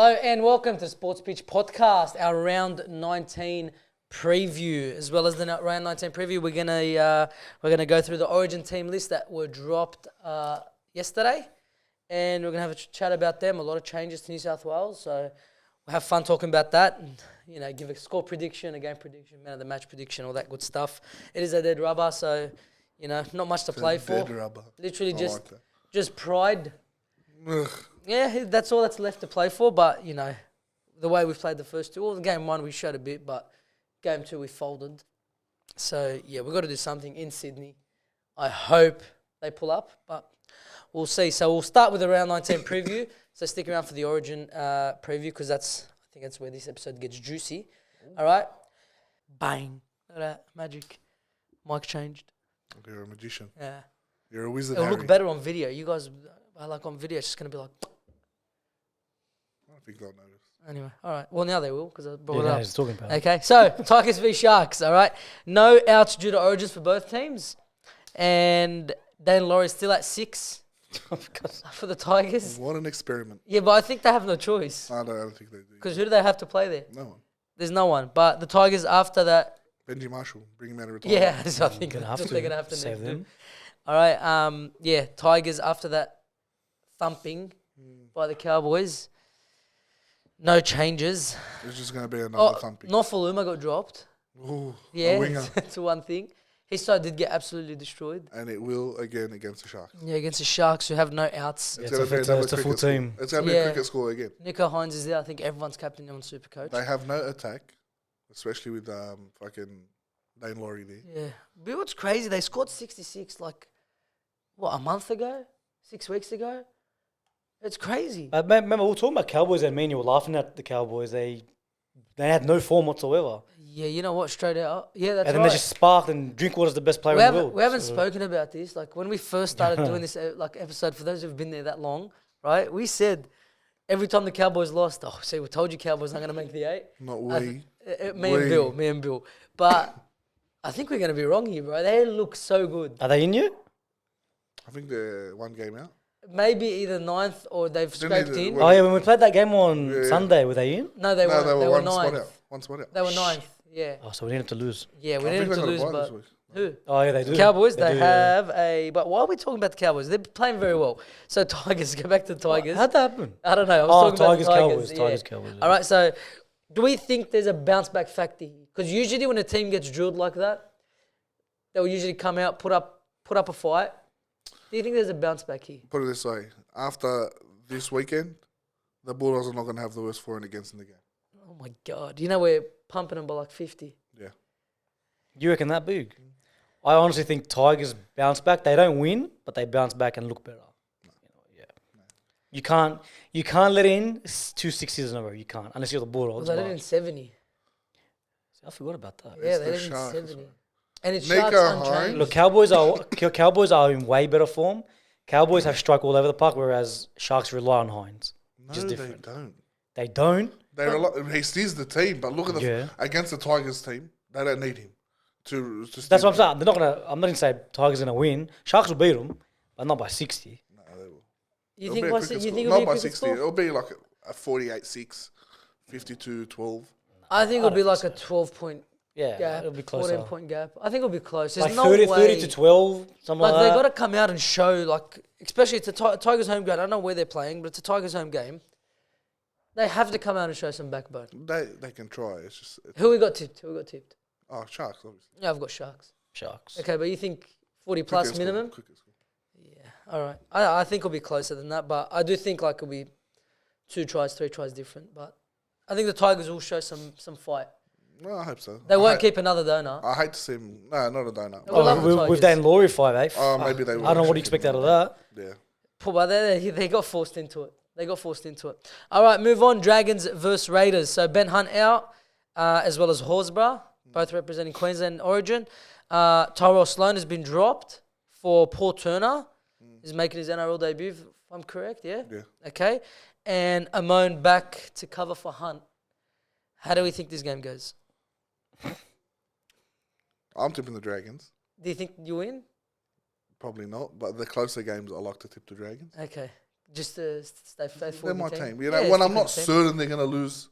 Hello and welcome to Sports Pitch Podcast, our round 19 preview. As well as the round 19 preview, we're gonna go through the Origin team list that were dropped yesterday, and we're gonna have a chat about them. A lot of changes to New South Wales, so we'll have fun talking about that. And, give a score prediction, a game prediction, man of the match prediction, all that good stuff. It is a dead rubber, so not much to play for. Dead rubber. Literally Like just pride. Ugh. Yeah, that's all that's left to play for. But, the way we've played the first two, well, game one we showed a bit, but game two we folded. So, yeah, we've got to do something in Sydney. I hope they pull up, but we'll see. So we'll start with the round 19 preview. So stick around for the Origin preview because I think that's where this episode gets juicy. All right? Bang. Look at that. Magic. Mic changed. You're a magician. Yeah. You're a wizard, It'll Harry. look better on video. You guys, on video, it's just going to be like... I don't think they'll notice. Anyway, all right. Well, now they will because I brought it I up. was talking about it. Okay, so Tigers v Sharks, all right? No outs due to Origins for both teams. And Dane Laurie's still at 6 for the Tigers. What an experiment. Yeah, but I think they have no choice. I don't think they do. Because who do they have to play there? No one. There's no one. But the Tigers after that... Benji Marshall, bring him out of retirement. Yeah, so I think They're that's what they're going to have to save them. All right, Tigers after that thumping by the Cowboys. No changes. It's just going to be another thumping. Nofaluma got dropped. Ooh, Yeah, a winger. to one thing. His side did get absolutely destroyed. And it will again against the Sharks. Yeah, against the Sharks who have no outs. It's Yeah, going to be another it's a full cricket score. team. It's going to be a cricket score again. Nico Hines is there. I think everyone's captain on Supercoach. They have no attack, especially with fucking Dane Laurie there. Yeah. But what's crazy, they scored 66 a month ago? 6 weeks ago? It's crazy. Remember, we were talking about Cowboys and me and you were laughing at the Cowboys. They had no form whatsoever. Yeah, you know what? Straight out. Yeah, that's And then right. they just sparked and Drinkwater's the best player in the world. We haven't spoken about this. Like when we first started doing this episode, for those who've been there that long, right? We said every time the Cowboys lost, see, we told you Cowboys aren't going to make the 8. Not we. Me and Bill. But I think we're going to be wrong here, bro. They look so good. Are they in you? I think they're one game out. Maybe either 9th or they've scraped either- in. well- Oh, yeah, when we played that game on Yeah. Sunday, were they in? No, they No, weren't. they were one spot 9th. out. One spot out. They were 9th, yeah. Oh, so we need them to lose. Yeah, we I needed think to they lose, got a bye but... this week. Who? Oh, yeah, they do. Cowboys, they do, yeah. have a... But why are we talking about the Cowboys? They're playing very well. So Tigers, go back to the Tigers. How'd that happen? I don't know. I was talking Tigers, about the Cowboys. Tigers. Tigers, Cowboys. Yeah. All right, so do we think there's a bounce back factor here? Because usually when a team gets drilled like that, they'll usually come out, put up a fight. Do you think there's a bounce back here? Put it this way. After this weekend, the Bulldogs are not going to have the worst for and against in the game. Oh my God. We're pumping them by like 50. Yeah. You reckon that big? I honestly think Tigers bounce back. They don't win, but they bounce back and look better. You can't let in 2 6s in a row. You can't unless you're the Bulldogs. Well, they did in 70. I forgot about that. Yeah, the they did in Sharks, 70. man. And it's Nico Sharks Hines. unchanged. Look, Cowboys are in way better form. Cowboys have strike all over the park, whereas Sharks rely on Hines. No, Just they different. don't. They don't. He steers the team, but look at against the Tigers team, they don't need him to steer That's what I'm the saying. They're not gonna. I'm not gonna say Tigers gonna win. Sharks will beat them, but not by 60. team. No, they will. You It'll think be a what's cricket it? You score. think Not it'll be a by cricket 60. score? It'll be like a 48-6, 52-12. I think it'll be like a 12-point Yeah, gap, it'll be closer. 14-point gap. I think it'll be close. There's Like no 30 way. to 12, something Like like they that. got to come out and show, especially it's a Tigers home game. I don't know where they're playing, but it's a Tigers home game. They have to come out and show some backbone. They can try. It's just Who we got tipped? oh, Sharks obviously. Yeah, I've got Sharks. Sharks. Okay, but you think 40 plus Cricket score, minimum? cricket score. Yeah, all right. I think it'll be closer than that, but I do think it'll be 2 tries, 3 tries different. But I think the Tigers will show some fight. Well, I hope so. They won't keep another donut. I hate to see him. No, not a donut. We love the With Tigers. Dan Laurie 5'8". Oh, maybe they will. I don't know what you expect out of that. Yeah. But they got forced into it. All right, move on. Dragons versus Raiders. So Ben Hunt out, as well as Horsburgh, both representing Queensland Origin. Tyrell Sloan has been dropped for Paul Turner. He's making his NRL debut, if I'm correct, yeah? Yeah. Okay. And Amon back to cover for Hunt. How do we think this game goes? I'm tipping the Dragons. Do you think you win? Probably not, but the closer games I like to tip the Dragons. Okay. just to stay faithful. They're to my the team. Yeah, When I'm stick not with the team. certain they're going to lose,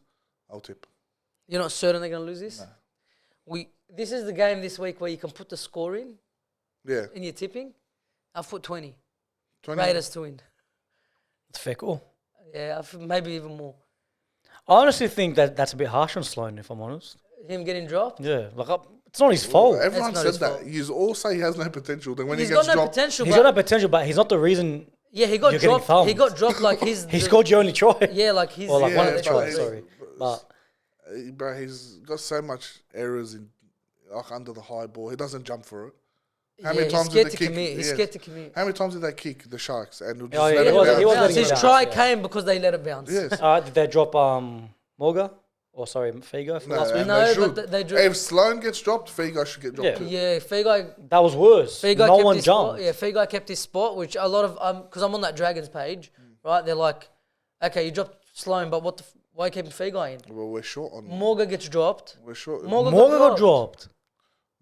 I'll tip. You're not certain they're going to lose this? No. This is the game this week where you can put the score in Yeah. your tipping. I've put 20. 20. Raiders to win. It's fair call. Yeah, maybe even more. I honestly think that's a bit harsh on Sloan, if I'm honest. Him getting dropped. Yeah, it's not his fault. Everyone It's not said his that. fault. You all say he has no potential. Then when He's he gets got no dropped, potential. He's but got no potential, but he's not the reason yeah, he got you're getting dropped. thumped. He got dropped like he's. he scored your only try. Yeah, like he's. Or like one of the Yeah, tries, but- sorry. But bro, he's got so much errors in like under the high ball. He doesn't jump for it. How many times he's did scared they to kick? commit. He's Yes. scared to commit. How many times did they kick the Sharks and just Oh, yeah, let he it was- bounce? he was Bounce. letting His it bounce, try yeah. came because they let it bounce. Yes. did they drop Morga? Or sorry, Figo for No, last week? and No, they but should. they drew. If Sloan gets dropped, Figo should get dropped Yeah. too. Yeah, Figo That was worse. Figo No kept one his jumped. spot. Yeah, Figo kept his spot, which a lot of because I'm on that Dragons page, right? They're like, okay, you dropped Sloan, but why are you keeping Figo in? Well, we're short on. Morga gets dropped. We're short. Morgan Morga got dropped.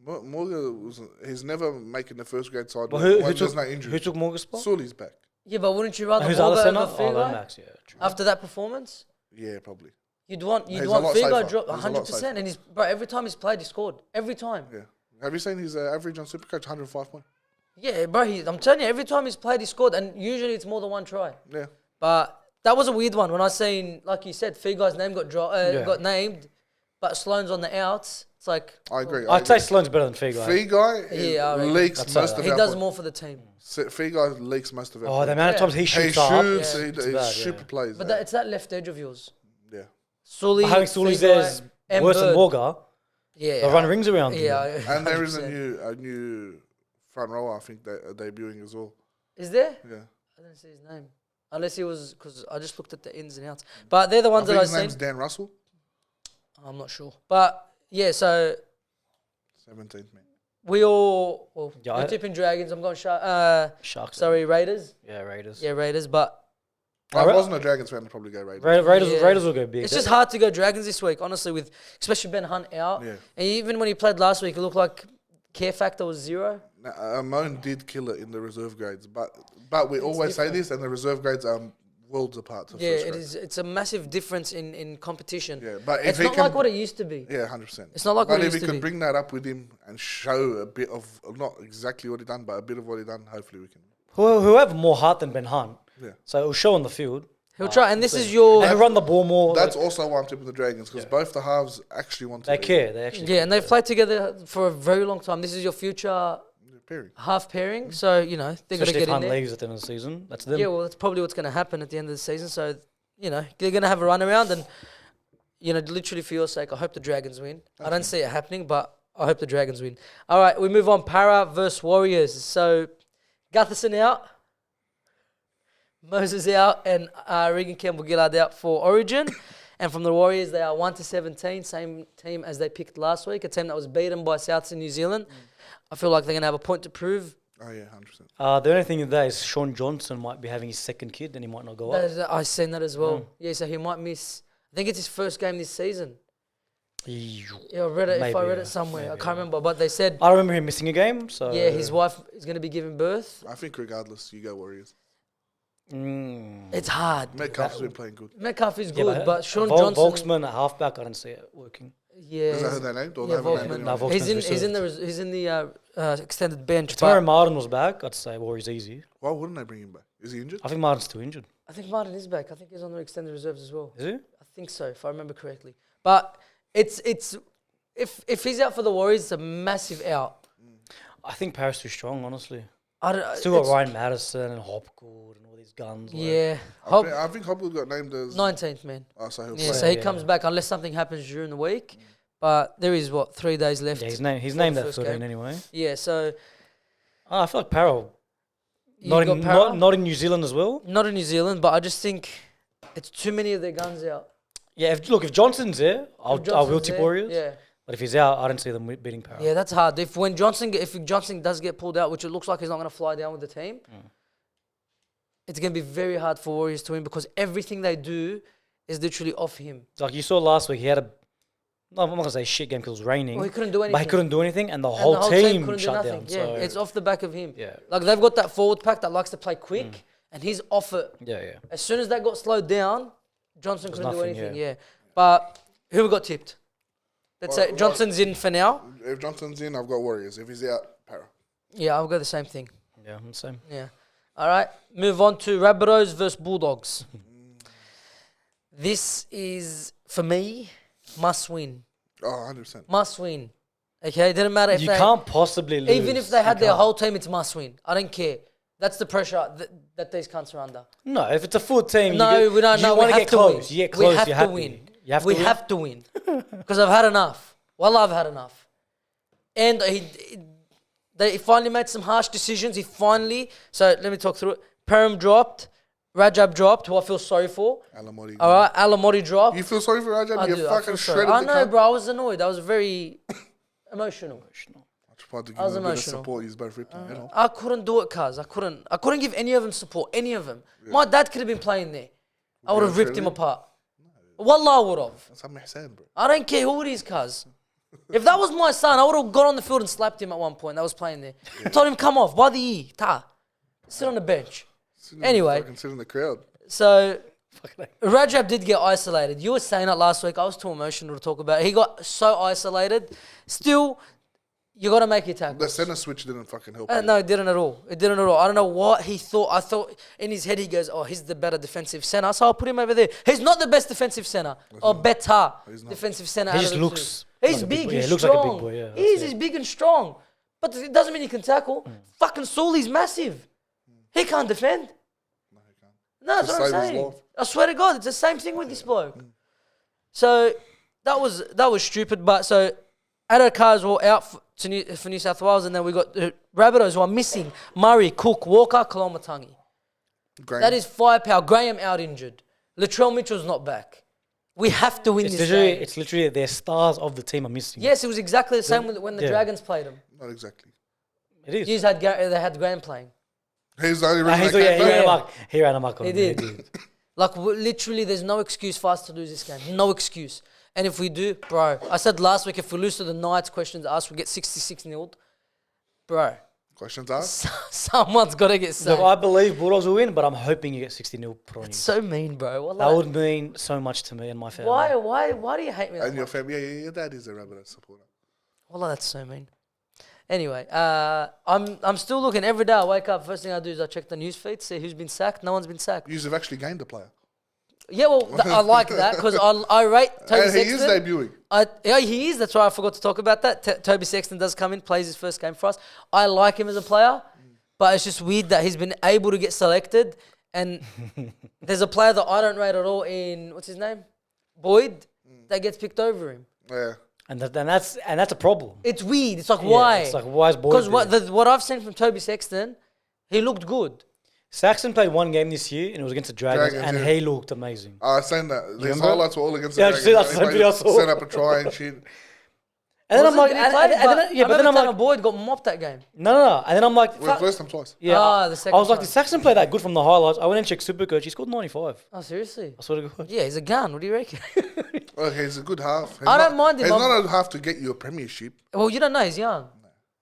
Morgan was. He's never making the first grade side. But when who there's no injury. who took Morga's spot? Sully's back. Yeah, but wouldn't you rather Who's the other Morga centre? over Oh, Figo Max, yeah, true. after that performance? Yeah, probably. You'd want He's a lot Figo safer. drop He's a lot 100%, and every time he's played, he scored every time. Yeah. Have you seen his average on Supercoach? 105 points. Yeah, bro. I'm telling you, every time he's played, he scored, and usually it's more than one try. Yeah. But that was a weird one when I seen, like you said, Figo's name got named, but Sloan's on the outs. It's like I agree. I'd say Sloan's better than Figo. Figo Yeah, I reckon. leaks That's most it. of he our does points. more for the team. Figo leaks most of our Oh, points. the amount of times he He shoots up. shoots. Yeah. He It's bad, super yeah. plays. But it's that left edge of yours. Yeah. Sully, Having Sully's Figo, there is and worse than Bird. Morga. Yeah, They'll run rings around him. yeah. And there is 100%. a new front rower, I think, that are debuting as well. Is there? Yeah. I didn't see his name. Unless he was, because I just looked at the ins and outs. But they're the I ones think that I his seen. name's Dan Russell. I'm not sure. But yeah, so 17th, man. we all, Yeah, you're tipping Dragons. I'm going Sharks. sorry, Raiders. Yeah, Raiders. Yeah, Raiders. But If I wasn't a Dragons fan, I'd probably go Raiders. Yeah. Raiders will go big. it's just hard to go Dragons this week, honestly, with especially Ben Hunt out. Yeah. And even when he played last week, it looked like care factor was 0. Now, Amon did kill it in the reserve grades, but we always say this, and the reserve grades are worlds apart. To Yeah, first it grade. is. It's a massive difference in competition. Yeah, but if It's he not can, like what it used to be. yeah, 100%. It's not like but what it if he used to could be. bring that up with him and show a bit of not exactly what he done, but a bit of what he done, hopefully we can. Who have more heart than Ben Hunt. Yeah. So it'll show on the field. He'll try, and this is your They run the ball more. That's also why I'm tipping the Dragons, because both the halves actually want to. They care. They actually. yeah, and they've played together for a very long time. This is your future Pairing. half pairing, so you know they're going to Especially get if in Hunt there. leaves at the end of the season. That's them. Yeah, well, that's probably what's going to happen at the end of the season. So you know they're going to have a run around, and you know, literally for your sake, I hope the Dragons win. I don't see it happening, but I hope the Dragons win. All right, we move on. Para versus Warriors. So Gutherson out. Moses out and Regan Campbell-Gillard out for Origin. And from the Warriors, they are 1-17, same team as they picked last week, a team that was beaten by Souths in New Zealand. I feel like they're going to have a point to prove. Oh yeah, 100%. The only thing with that is Sean Johnson might be having his second kid and he might not go up. I've seen that as well. Yeah, so he might miss. I think it's his first game this season. Yeah, I read it. If I read it somewhere, I can't remember, but they said. I remember him missing a game. So Yeah, his wife is going to be giving birth. I think regardless, you go Warriors. It's hard. Metcalf's been playing good. Metcalf is good, but Sean Johnson. Volksman at halfback, I don't see it working. Yeah, Is that who they named? Or yeah, they haven't named Volkman. anyone? No, Volkman's He's in the extended bench. If Tamara But Martin was back, I'd say Warriors easy. Why wouldn't they bring him back? Is he injured? I think Martin's still injured. I think Martin is back. I think he's on the extended reserves as well. Is he? I think so, if I remember correctly. But it's if he's out for the Warriors, it's a massive out. I think Paris too strong, honestly. I don't. Still got Ryan Madison and Hopgood and all these guns. Yeah, I think Hopwood got named as 19th man. Oh, so he'll Yeah, play. so he comes back unless something happens during the week. But there is 3 days left. Yeah, he's for named the that first 13 game. anyway. Yeah, so I feel like Parra, you not got in, Para. not in New Zealand as well. Not in New Zealand, but I just think it's too many of their guns out. Yeah, if Johnson's there, I will Johnson's tip there, Warriors. Yeah. But if he's out, I don't see them beating Parra. Yeah, that's hard. If Johnson does get pulled out, which it looks like he's not going to fly down with the team, it's going to be very hard for Warriors to win because everything they do is literally off him. Like you saw last week, he had I'm not going to say shit game because it was raining. Well, he couldn't do anything. But he couldn't do anything, and the And whole team couldn't do shut nothing. down. Yeah, So it's off the back of him. yeah. Like they've got that forward pack that likes to play quick and he's off it. Yeah. As soon as that got slowed down, Johnson couldn't do nothing, anything. Yeah. But who got tipped? Let's say Johnson's in for now. If Johnson's in, I've got Warriors. If he's out, Para. Yeah, I'll go the same thing. Yeah, I'm the same. Yeah. All right. Move on to Rabbitohs versus Bulldogs. This is, for me, must win. Oh, 100%. Must win. Okay? It didn't matter if You they... can't possibly lose. Even if they had You their can't. whole team, it's must win. I don't care. That's the pressure that these cunts are under. No, if it's a full team, No, we don't. No, You want we to have get to close. win. You get close. We have you're to happy. win. You have to We win. have to win. Because I've had enough. Well, I've had enough. And they finally made some harsh decisions. He finally... So, let me talk through it. Perham dropped. Rajab dropped, who I feel sorry for. Alamotti. All right, Alamotti dropped. You feel sorry for Rajab? I You do, I fucking feel sorry. shredded I the know, cunt. bro. I was annoyed. I was very emotional. I tried to give I was him a bit of emotional. support. He's both ripping, you know. I couldn't do it, cuz. I couldn't give any of them support. Any of them. My dad could have been playing there. I would have ripped him apart. Wallah, I would have. That's Sam Hussein, bro. I don't care who it is, cuz. If that was my son, I would have got on the field and slapped him at one point. That was playing there. I told him, come off. By the E. Ta. Sit on the bench. Anyway. Fucking sit in the crowd. So, Rajab did get isolated. You were saying it last week. I was too emotional to talk about it. He got so isolated. Still, you got to make your tackle. The center switch didn't fucking help. No, it didn't at all. It didn't at all. I don't know what he thought. I thought in his head he goes, oh, he's the better defensive center, so I'll put him over there. He's not the best defensive center. Or better defensive center. He out just of the looks two. He's like a big, big boy. Yeah, he's he looks like a big strong. boy, yeah, He is, that's he's big and strong. But it doesn't mean he can tackle. Fucking Sully's massive. He can't defend. No, that's Just what I'm save his saying. life. I swear to God, it's the same thing with this bloke. So that was stupid. But so Addo were out for New South Wales, and then we got the Rabbitohs who are missing Murray, Cook, Walker, Kolomatangi. That is firepower. Graham out injured. Latrell Mitchell's not back. We have to win this game. It's literally their stars of the team are missing. Yes, it was exactly the same when the Dragons played them. Not exactly. It is. They had Graham playing. He's the only reason He they came ran back. he ran amok on He him. did. Like, literally, there's no excuse for us to lose this game. No excuse. And if we do, bro, I said last week, if we lose to the Knights, questions asked, we get 66-0. Bro, Questions asked? someone's got to get Look, sacked. I believe Bulldogs will win, but I'm hoping you get 60-0 put on you. It's so mean, bro. What, That like, would mean so much to me and my family. why do you hate me that And your much? family, yeah, your dad is a Rabbitohs supporter. Wallah, that's so mean. Anyway, I'm still looking every day. I wake up, first thing I do is I check the news feed, see who's been sacked. No one's been sacked. You've actually gained a player. Yeah, well, I like that because I rate Toby And he Sexton. is debuting. Yeah, he is. That's why I forgot to talk about that. Toby Sexton does come in, plays his first game for us. I like him as a player, but it's just weird that he's been able to get selected. And there's a player that I don't rate at all in, what's his name? Boyd, that gets picked over him. Yeah. And that's a problem. It's weird. It's like, Yeah, why? It's like, why is Boyd Because there? what I've seen from Toby Sexton, he looked good. Saxon played one game this year, and it was against the Dragons, Dragons, and yeah. he looked amazing. I was saying that. These remember? highlights were all against Yeah, the I see that Dragons. same video I saw. Set up a try and shit. And then I'm like, Did he play? but then I'm like, Boyd got mopped that game. no. And then I'm like, Well, first time twice. yeah. Ah, the I second was like, time. did Saxon play that good from the highlights? I went and checked Supercoach. He scored 95. Oh, seriously? I swear to God. Yeah, he's a gun. What do you reckon? Okay, he's a good half. He's I don't mind him. He's I'm- not a half to get you a premiership. Well, you don't know. He's young.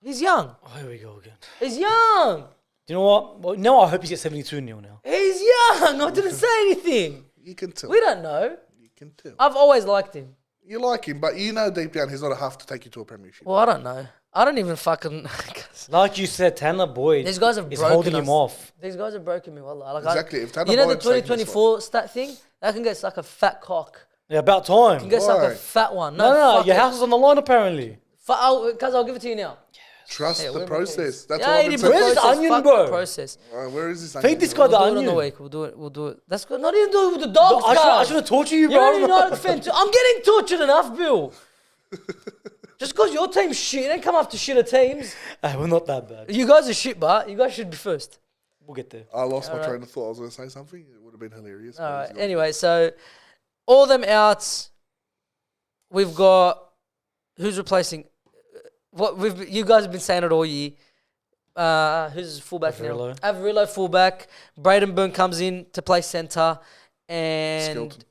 He's young. Oh, here we go again. He's young. Do you know what? Well, no, I hope he gets 72-0 now. He's young. I didn't say anything. You can tell. We don't know. You can tell. I've always liked him. You like him, but you know deep down he's not a half to take you to a premiership. Well, I don't know. I don't even fucking... Like you said, Tanner Boyd These guys have is broken holding us. him off. These guys have broken me. Wallah. Like Exactly. If Tanner you know the Boyd's taking this 2024 stat thing? That can get suck a fat cock. Yeah, about time. Can get suck a Why? fat one. No, fuck your it. house is on the line apparently. Because I'll give it to you now. Trust Yeah, the we're process. That's yeah, all I've it been is saying. Where's this process. onion, Fuck bro? the process. Where is this? Feed this guy We'll the do it on the onion. week. We'll do it. That's good. Not even do it with the dogs, I guys. should have tortured you, You're bro. an United fan too. I'm getting tortured enough, Bill. Just because your team's shit, don't come after shitter teams. Hey, we're not that bad. You guys are shit, but you guys should be first. We'll get there. I lost my Alright. train of thought. I was going to say something. It would have been hilarious. All but right. it's gone. Anyway, so all them outs. We've got who's replacing. You guys have been saying it all year. Who's fullback Averillo. now? Averillo fullback. Braden Byrne comes in to play centre, and Skelton.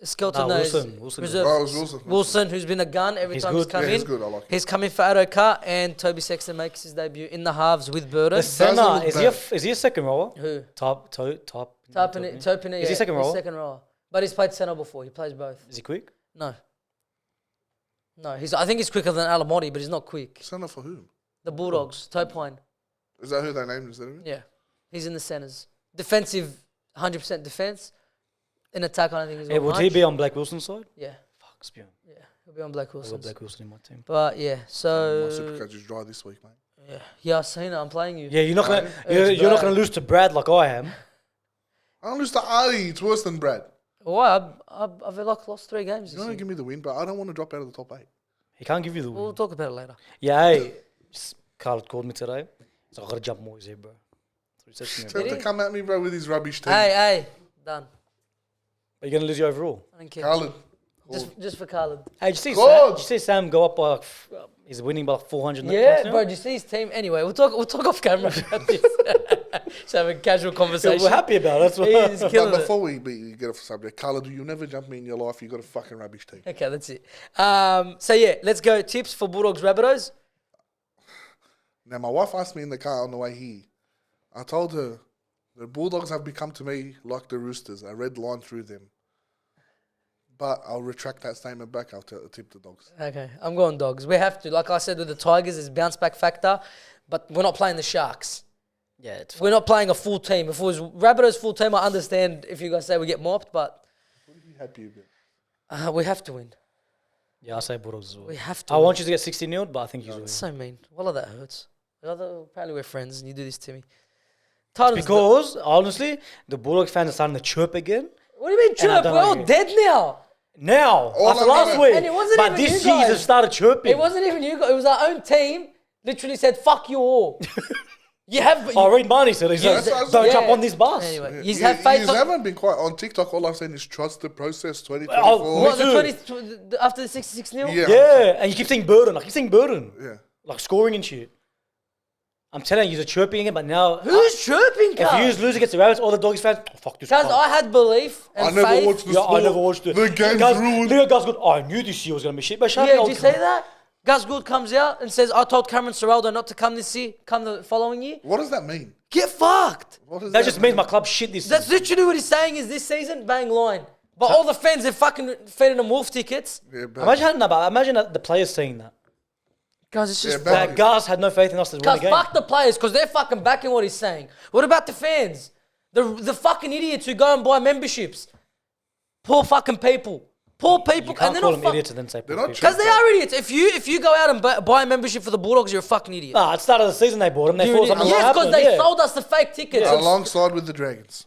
Skelton, Nah, no, Wilson. is Wilson. reserve. Oh, it was Wilson. Wilson, who's been a gun every He's time good. he's come Yeah, in. he's good. I like him. He's coming for Addo and Toby Sexton makes his debut in the halves with Burden. The centre, look is he a second rower? Who? Top. Topin, Is he second he's rower? second rower. But he's played centre before. He plays both. Is he quick? No. No, I think he's quicker than Alamotti, but he's not quick. Centre for whom? The Bulldogs, Topine. Is that who they named instead of him? Yeah. He's in the centres. Defensive, 100% defence. In attack, I don't think he's Yeah, got would much. he be on Blake Wilson's side? Yeah. Fuck, Spion. Yeah. He'll be on Black I've Wilson. got Blake Wilson in my team. But yeah, My so Supercoach is dry this week, mate. yeah, I've seen it. I'm playing you. Yeah, you're not gonna It's you're not Brad. gonna lose to Brad like I am. I don't lose to Ali. It's worse than Brad. Why? I've lost 3 games. You This don't year. give me the win, but I don't want to drop out of the top 8. He can't give you the win. We'll talk about it later. Yeah, hey, Carl called me today. So I gotta jump more here, bro. So he said to me, Tell him to come at me, bro, with his rubbish team. Hey, done. are you gonna lose your overall? I don't care. Khaled. Just for Khaled. Hey, did you see God. Sam? Did you see Sam go up by like, he's winning by like 400 net Yeah, points now? bro. Do you see his team? Anyway, we'll talk off camera about this. Just have a casual Yeah, conversation. we're happy about it. That's what. He's But killing it. before we get off the subject, Khaled, you never jump me in your life. You got a fucking rubbish team. Okay, that's it. So yeah, let's go. Tips for Bulldogs Rabbitohs. Now, my wife asked me in the car on the way here. I told her the Bulldogs have become to me like the Roosters, a red line through them. But I'll retract that statement back. I'll tip the Dogs. Okay, I'm going Dogs. We have to. Like I said with the Tigers, there's bounce back factor, but we're not playing the Sharks. Yeah, it's We're not playing a full team. If it was Rabbitohs full team, I understand if you guys say we get mopped, but What are you happy about? we have to win. yeah, I say Bulldogs as well. We have to. I win. want you to get 60-0, but I think you will. That's so mean. Wallah, that hurts. Apparently we're friends and you do this to me. Titans. Because honestly, the Bulldogs fans are starting to chirp again. What do you mean And I chirp? don't We're all like it. dead now. Now, Oh, after no, last no. week, And it wasn't but even this you season guys. started chirping. It wasn't even you guys. It was our own team. Literally said, "Fuck you all." You have. Oh, Reed Marnie said, he's like, That's- don't yeah. jump on this bus. Anyway, You you have faith. haven't been quite on TikTok. All I've seen is trust the process. 2024. Oh, What, the Me 20 after the 66-0? Yeah. Yeah, and you keep saying burden. I keep saying burden. Yeah. Like scoring and shit. I'm telling you, you're chirping again, but now... Who's chirping, If guys? you lose against the Rabbits, all the Dogs fans, oh, fuck this Guys, cunt. I had belief and I never faith. watched the Yeah, sport. I never watched it. The game's guys, ruined. Look at guys good. Oh, I knew this year was going to be shit, but shut Yeah, up. did you say that? Gus Gould comes out and says, "I told Cameron Serraldo not to come this year, come the following year." What does that mean? Get fucked. What does That just mean? means my club shit this That's season. literally what he's saying. Is this season bang line? But all the fans are fucking feeding them wolf tickets. Yeah, but Imagine that the players saying that. Guys, it's just Yeah, but- That Gus had no faith in us to win the Cause game. fuck the players, because they're fucking backing what he's saying. What about the fans? The fucking idiots who go and buy memberships. Poor fucking people. Poor people. You can't they're call not them idiots and then say They're poor not people. because they are idiots. If you go out and buy a membership for the Bulldogs, you're a fucking idiot. Nah, at the start of the season they bought them. They thought something Yes, because happened. they yeah. sold us the fake tickets. And alongside with the Dragons.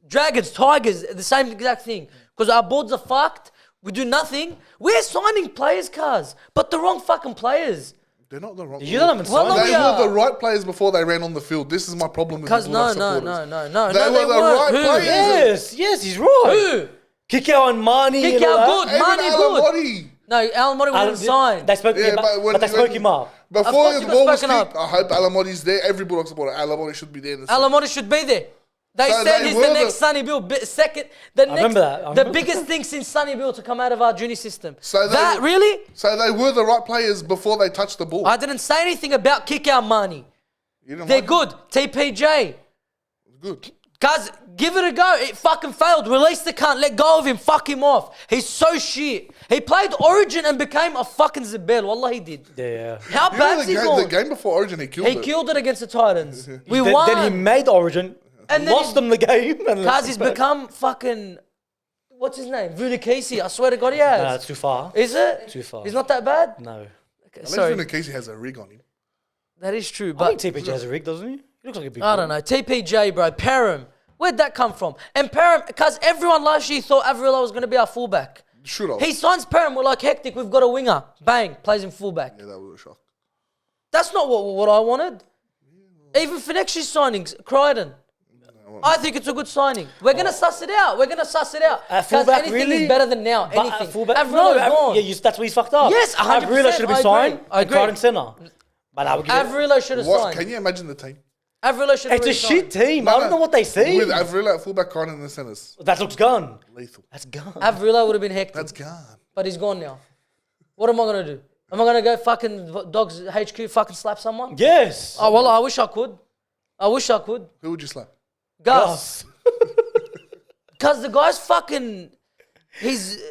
Dragons, Tigers, the same exact thing. Because our boards are fucked. We do nothing. We're signing players, cars, but the wrong fucking players. They're not the wrong. You don't even Well, sign no, They them. we are. were the right players before they ran on the field. This is my problem with the Because no, Bulldogs no, supporters. no. They were the weren't. right Who? players. Yes, he's right. Who? Kikau and Marnie and Kikau all that. good. Money good. Alamotti. No, Alan Motti wasn't signed. They spoke, Yeah, but they spoke him up. Before course the he got ball was spoken kicked, up. I hope Alamotti's there. Every Bulldog supporter, Alamotti should be there. In the Alan Motti should be there. They So said they he's were the the- next Sonny Bill. Second, the next, remember that. I the remember biggest thing since Sonny Bill to come out of our junior system. So they That were- really? So they were the right players before they touched the ball. I didn't say anything about kick out money. You didn't They're like good. TPJ. it? Good. Guys, give it a go. It fucking failed. Release the cunt. Let go of him. Fuck him off. He's so shit. He played Origin and became a fucking Zibel. Wallah, he did. Yeah. How You know bad's he going? the game before Origin, he killed He it. killed it against the Titans. We Then, won. then he made Origin, And then lost he- them the game. And Cause he's become fucking... What's his name? Vunakisi. I swear to God he has. Nah, it's too far. Is it? Too far. He's not that bad? No. Okay, Unless sorry. Casey has a rig on him. That is true, I but... think TPJ has a rig, doesn't he? He looks like a big I boy. don't know. TPJ, bro. Perham. Where'd that come from? And Perham, because everyone last year thought Avrila was going to be our fullback. Should have. He signs Perham. We're like, hectic. We've got a winger. Bang. Plays him fullback. Yeah, that was a shock. That's not what I wanted. Even for next year's signings, Crichton. I think it's a good signing. We're going to suss it out. We're going to suss it out. At Because fullback, anything really? is better than now. But Anything. fullback, Avrila's gone. Yeah, that's where he's fucked up. Yes, 100%, Avrila should have I been signed. agree. I and agree. Crichton centre. But I would give it. Avrila should have What? signed. Can you imagine the team? Avrila should have It's a shit team. I don't know what they see. With Avrila at fullback, Cron in the centres. That looks gone. Lethal. That's gone. Avrila would have been hectic. That's gone. But he's gone now. What am I going to do? Am I going to go fucking Dogs HQ fucking slap someone? Yes. Oh, well, I wish I could. Who would you slap? Gus. Because the guy's fucking... He's...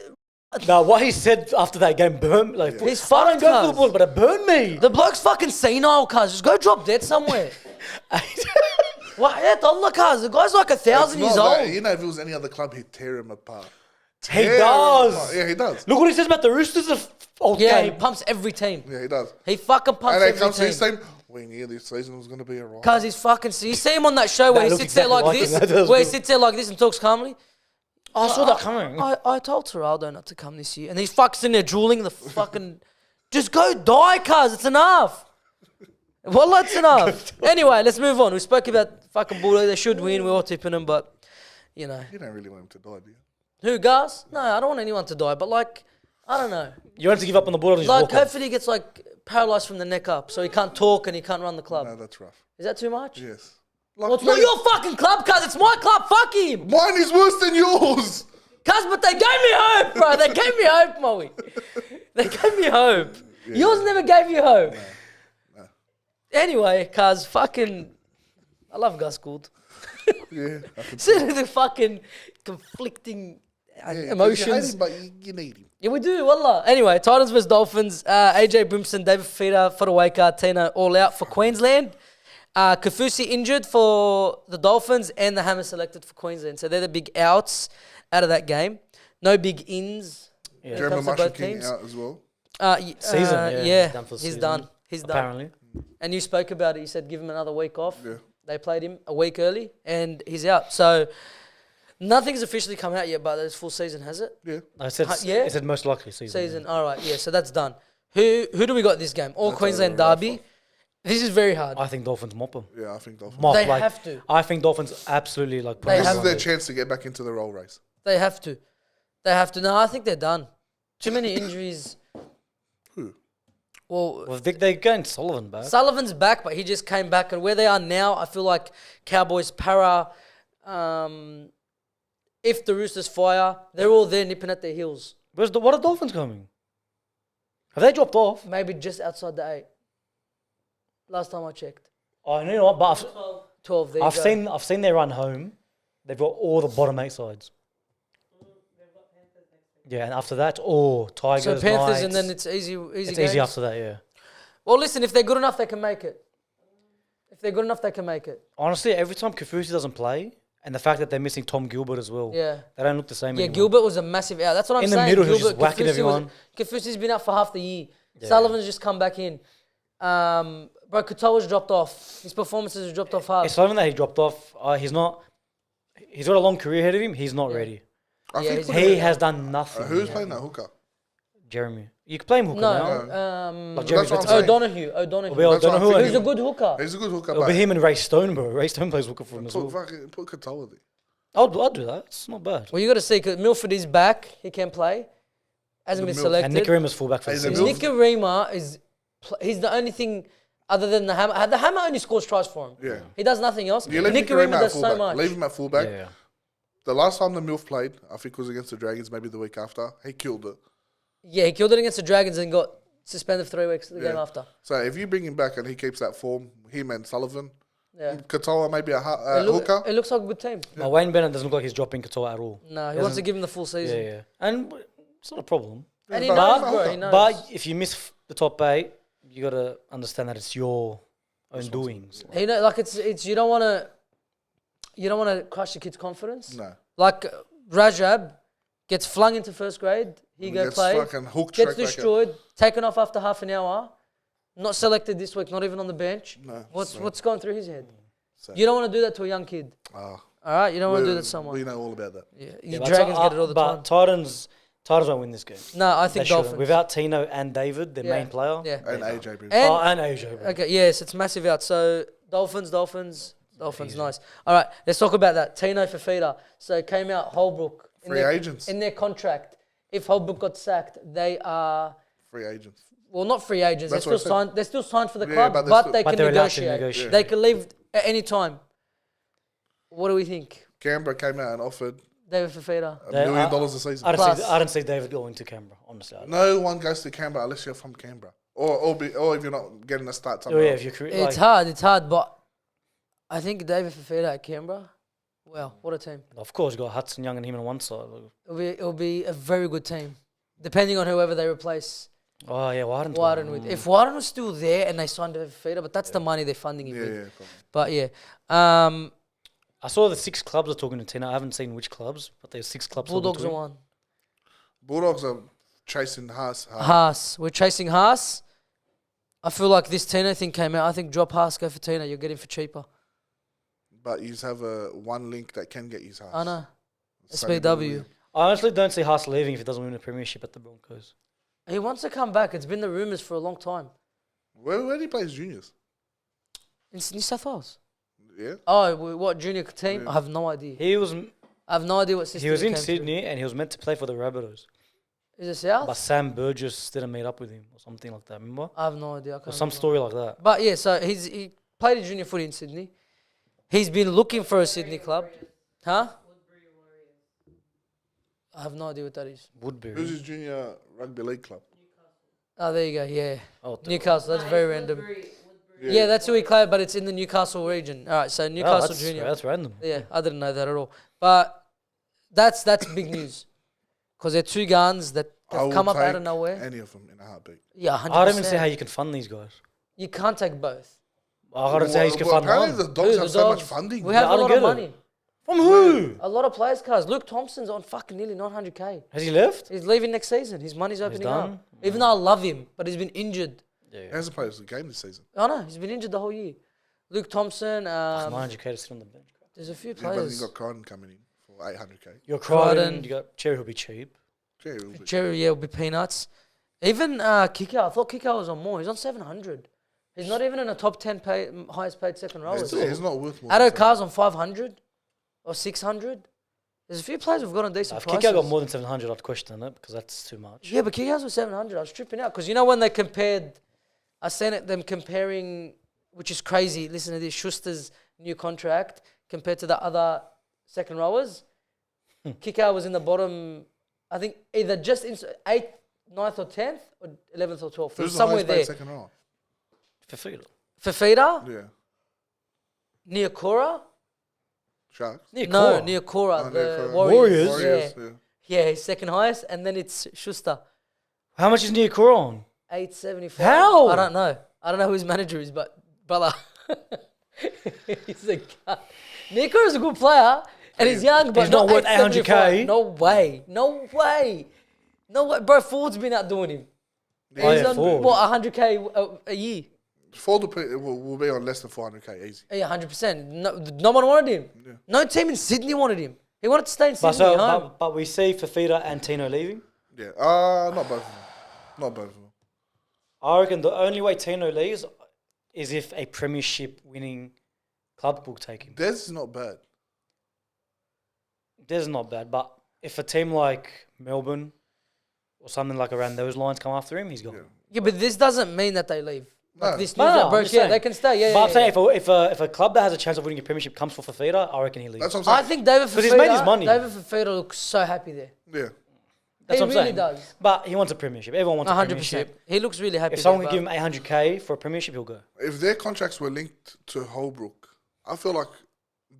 No, what he said after that game burned me. Like, He's I don't fucked, go for the cuz. ball, but it burned me. The bloke's fucking senile, cuz. Just go drop dead somewhere. What? Yeah, Allah, cuz. The guy's like 1,000 years It's not that. old. You know, if it was any other club, he'd tear him apart. He Tear him does. apart. Yeah, he does. Look what he says about the Roosters. Yeah, he Okay. pumps every team. Yeah, he does. He fucking pumps And then every comes to his team. team. We knew this season was going to be alright. Cuz he's fucking... You see him on that show where That he looks sits there exactly like like this? him. That does Where he look- sits there like this and talks calmly? I saw that coming. I told Geraldo not to come this year. And he's fucking in there drooling the fucking... Just go die, cuz. It's enough. Well, that's enough. Anyway, let's move on. We spoke about fucking Bulldogs. They should win. We're all tipping them, but, you know. You don't really want him to die, do you? Who, Gus? No, I don't want anyone to die, but, like, I don't know. You want to give up on the Bulldogs? Like, hopefully he gets, like, paralysed from the neck up, so he can't talk and he can't run the club. No, that's rough. Is that too much? Yes. Well, it's not your fucking club, cuz. It's my club. Fuck him. Mine is worse than yours. Cuz, but they gave me hope, bro. They gave me hope, Moe. They gave me hope. Yours never gave you hope. No. Anyway, cuz, fucking... I love Gus Gould. Yeah. I can See the fucking conflicting Yeah, 'cause you hate emotions. him, but you need him. Yeah, we do, wallah. Anyway, Titans vs Dolphins. AJ Brimson, David Fifita, Fodawaker, Tino all out for Queensland. Kafusi injured for the Dolphins and the Hammer selected for Queensland. So they're the big outs out of that game. No big ins. when it Jeremy comes to Marshall both King teams. out as well. Season, yeah. He's done for the He's season. done. He's done. Apparently. And you spoke about it. You said give him another week off. Yeah. They played him a week early, and he's out. So nothing's officially come out yet, but it's full season, has it? Yeah. I said, Yeah? it said most likely season. Season. All right. Yeah. So that's done. Who do we got this game? All That's Queensland over, derby. This is very hard. I think Dolphins mop them. Yeah, I think Dolphins. Mop, They like, have to. I think Dolphins absolutely like. They put This have is them their on. chance to get back into the roll race. They have to. They have to. No, I think they're done. Too many injuries. Who? Well, Well, they're going Sullivan back. Sullivan's back, but he just came back. And where they are now, I feel like Cowboys, Para, if the Roosters fire, they're all there nipping at their heels. What are Dolphins coming? Have they dropped off? Maybe just outside the 8. Last time I checked. I know what, but 12, there you I've go. seen their run home. They've got all the bottom 8 sides. Yeah, and after that, Tigers, So Panthers, Knights. and then it's easy it's games. easy after that. Yeah. Well, listen, if they're good enough, they can make it. If they're good enough, they can make it. Honestly, every time Kafusi doesn't play, and the fact that they're missing Tom Gilbert as well, Yeah. they don't look the same Yeah, anymore. Gilbert was a massive out. That's what I'm In the saying. middle, he was Gilbert, just whacking everyone. Kafusi's been out for half the year. Yeah. Sullivan's just come back in. Bro, Katoa's dropped off. His performances have dropped off hard. It's not even that he dropped off. He's not. He's got a long career ahead of him. He's not ready. I Yeah, think he's- He has done nothing. who's playing that hooker? Jeremy. You can play him hooker No, now. That's Like what Jeremy I'm Fitz. saying. O'Donoghue. Well, That's what I'm O'Donoghue. thinking. He's a good hooker. He's a good hooker. It'll be him and Ray Stone, bro. Ray Stone plays hooker for him as Put, well. put Katoa there. I'll do that. It's not bad. Well, you got to see, because Milford is back. He can play. Hasn't The been Milf. selected. And Nicarima's fullback for the Hey, the season. Milf- Nicarima is... He's the only thing other than the Hammer. The Hammer only scores tries for him. Yeah. He does nothing else. You leave Nicarima Nicarima at does so fullback. much. Leave him at fullback. Yeah. The last time the MILF played, I think it was against the Dragons, maybe the week after. He killed it. Yeah, he killed it against the Dragons and got suspended for 3 weeks the game Yeah. after. So if you bring him back and he keeps that form, him and Sullivan, Yeah. Katoa maybe a It hooker. It looks like a good team. But Wayne Bennett doesn't look like he's dropping Katoa at all. No, he wants to give him the full Yeah, season. yeah. And it's not a problem. And he But- knows, but- bro. He knows. But if you miss the top 8, you got to understand that it's your own doings. he know, like it's you don't want to crush the kid's confidence. No. Like Rajab gets flung into first grade. He go Gets play. fucking hooked Gets straight back destroyed. Taken off after half an hour. Not selected this week. Not even on the bench. No, What's going through his head? So- You don't want to do that to a young kid. Ah, All right, you don't want to do we- that to someone. We know all about that. Yeah, Yeah, you Dragons get it all the but time. Titans won't win this game. No, I They think shouldn't. Dolphins. Without Tino and David, their Yeah, main player. Yeah. And AJ Brimson. And- And Asia. bro. Okay, yes, it's massive out. So Dolphins, nice. All right, let's talk about that. Tino Fifita. So came out Holbrook Free agents. in their contract. If Holbrook got sacked, they are Free agents. not free agents. That's They're what still I said. signed. They're still signed for the Yeah, club, but but they're they But can they're allowed to negotiate. negotiate. They can leave at any time. What do we think? Canberra came out and offered David Fafita. $1 million a season. I don't see David going to Canberra, honestly. No one goes to Canberra unless you're from Canberra. Or if you're not getting a start Oh, somewhere yeah, else. if you're It's hard, but I think David Fafita at Canberra, wow, what a team. Of course, you got Hudson Young and him on one side. It'll be a very good team, depending on whoever they replace Oh, yeah, Wyden with. If Wyden was still there and they signed David Fafita, but that's the money they're funding him with. Yeah, probably. But yeah, I saw the 6 clubs are talking to Tina. I haven't seen which clubs, but there's 6 clubs. Bulldogs talking are to him. one. Bulldogs are chasing Haas. Haas, we're chasing Haas. I feel like this Tino thing came out. I think drop Haas, go for Tino. You'll get him for cheaper. But you have one link that can get you Haas. I know. Sonny SBW. Bill. I honestly don't see Haas leaving if he doesn't win the premiership at the Broncos. He wants to come back. It's been the rumours for a long time. Where did he play his juniors? In New South Wales. Yeah. Oh, what junior team? Yeah. I have no idea. He was I have no idea what system he was in came Sydney and he was meant to play for the Rabbitohs. through. Is it South? But Sam Burgess didn't meet up with him or something like that, remember? I have no idea. I Or can't some remember. story like that. But yeah, so he played a junior footy in Sydney. He's been looking for a Sydney club. Huh? I have no idea what that is. Woodbury. Who's his junior rugby league club? Oh, there you go. Yeah. Oh, Newcastle. That's very random. Yeah, that's who he played, but it's in the Newcastle region. All right, so Newcastle junior. That's random. Yeah, I didn't know that at all. But that's big news because they're two guns that I have will come up out take of nowhere. Any of them in a heartbeat. Yeah, 100%. I don't even see how you can fund these guys. You can't take both. I don't see how you can fund apparently one. the Dogs Who, have the so much Dogs? funding. We have I a don't lot get of it. money. From who? A lot of players' cars. Luke Thompson's on fucking nearly 900k. Has he left? He's leaving next season. His money's opening done? up. Even though I love him, but he's been injured. Yeah. He hasn't played a game this season. I know, he's been injured the whole year. Luke Thompson, 900k to sit on the bench. there's a few Yeah, but you players. got Crichton coming in for 800k. You got Crichton, Crichton. you got Cherry who'll be cheap. Jerry will be. Jerry, yeah, will be peanuts. Even Kiko, I thought Kiko was on more. He's on 700. He's not even in the top 10 highest paid second rowers. He's not worth more. Addo than Carr's on 500 or 600. There's a few players who've got on decent If prices. Kiko got more than 700, I'd question it because that's too much. Yeah, but Kiko's was 700. I was tripping out because you know when they compared, I seen it them comparing, which is crazy. Listen to this: Schuster's new contract compared to the other second rowers. Kiko was in the bottom. I think either just in 8th, 9th or 10th or 11th or 12th. Who's the Somewhere highest paid there. second row? Fafita. Fafita, Yeah. Niokora. Sharks. No, Niokora, Oh, the Niokora. Warriors. Yeah. Yeah, he's second highest, and then it's Schuster, How much is Niokora on? 875. How? I don't know. I don't know who his manager is, but brother, he's a guy. Niokora is a good player, and he's young, but He's not worth 875. 800k. No way. No way. No way. Bro, Ford's been out doing him. Oh, He's yeah, on, Ford. what, 100k a year? Ford will be on less than 400k easy. Yeah, 100%. No one wanted him. Yeah. No team in Sydney wanted him. He wanted to stay in But, Sydney. home. but we see Fafita and Tino leaving. Yeah. Not both of them. Not both of them. I reckon the only way Tino leaves is if a premiership winning club will take him. Des is not bad. This is not bad, but if a team like Melbourne or something like around those lines come after him, he's gone. Yeah. Yeah, but this doesn't mean that they leave. Like No. this No, news no, that I'm broke, just yeah, saying. they can stay. Yeah, But yeah, I'm saying yeah. if a club that has a chance of winning a premiership comes for Fafita, I reckon he leaves. That's what I'm saying. I think David 'Cause he's made his Fafita, money. David Fafita looks so happy there. Yeah. That's He what I'm really saying. does. But he wants a premiership. Everyone wants a 100%. premiership. He looks really happy. If someone there, could give him 800k for a premiership, he'll go. If their contracts were linked to Holbrook, I feel like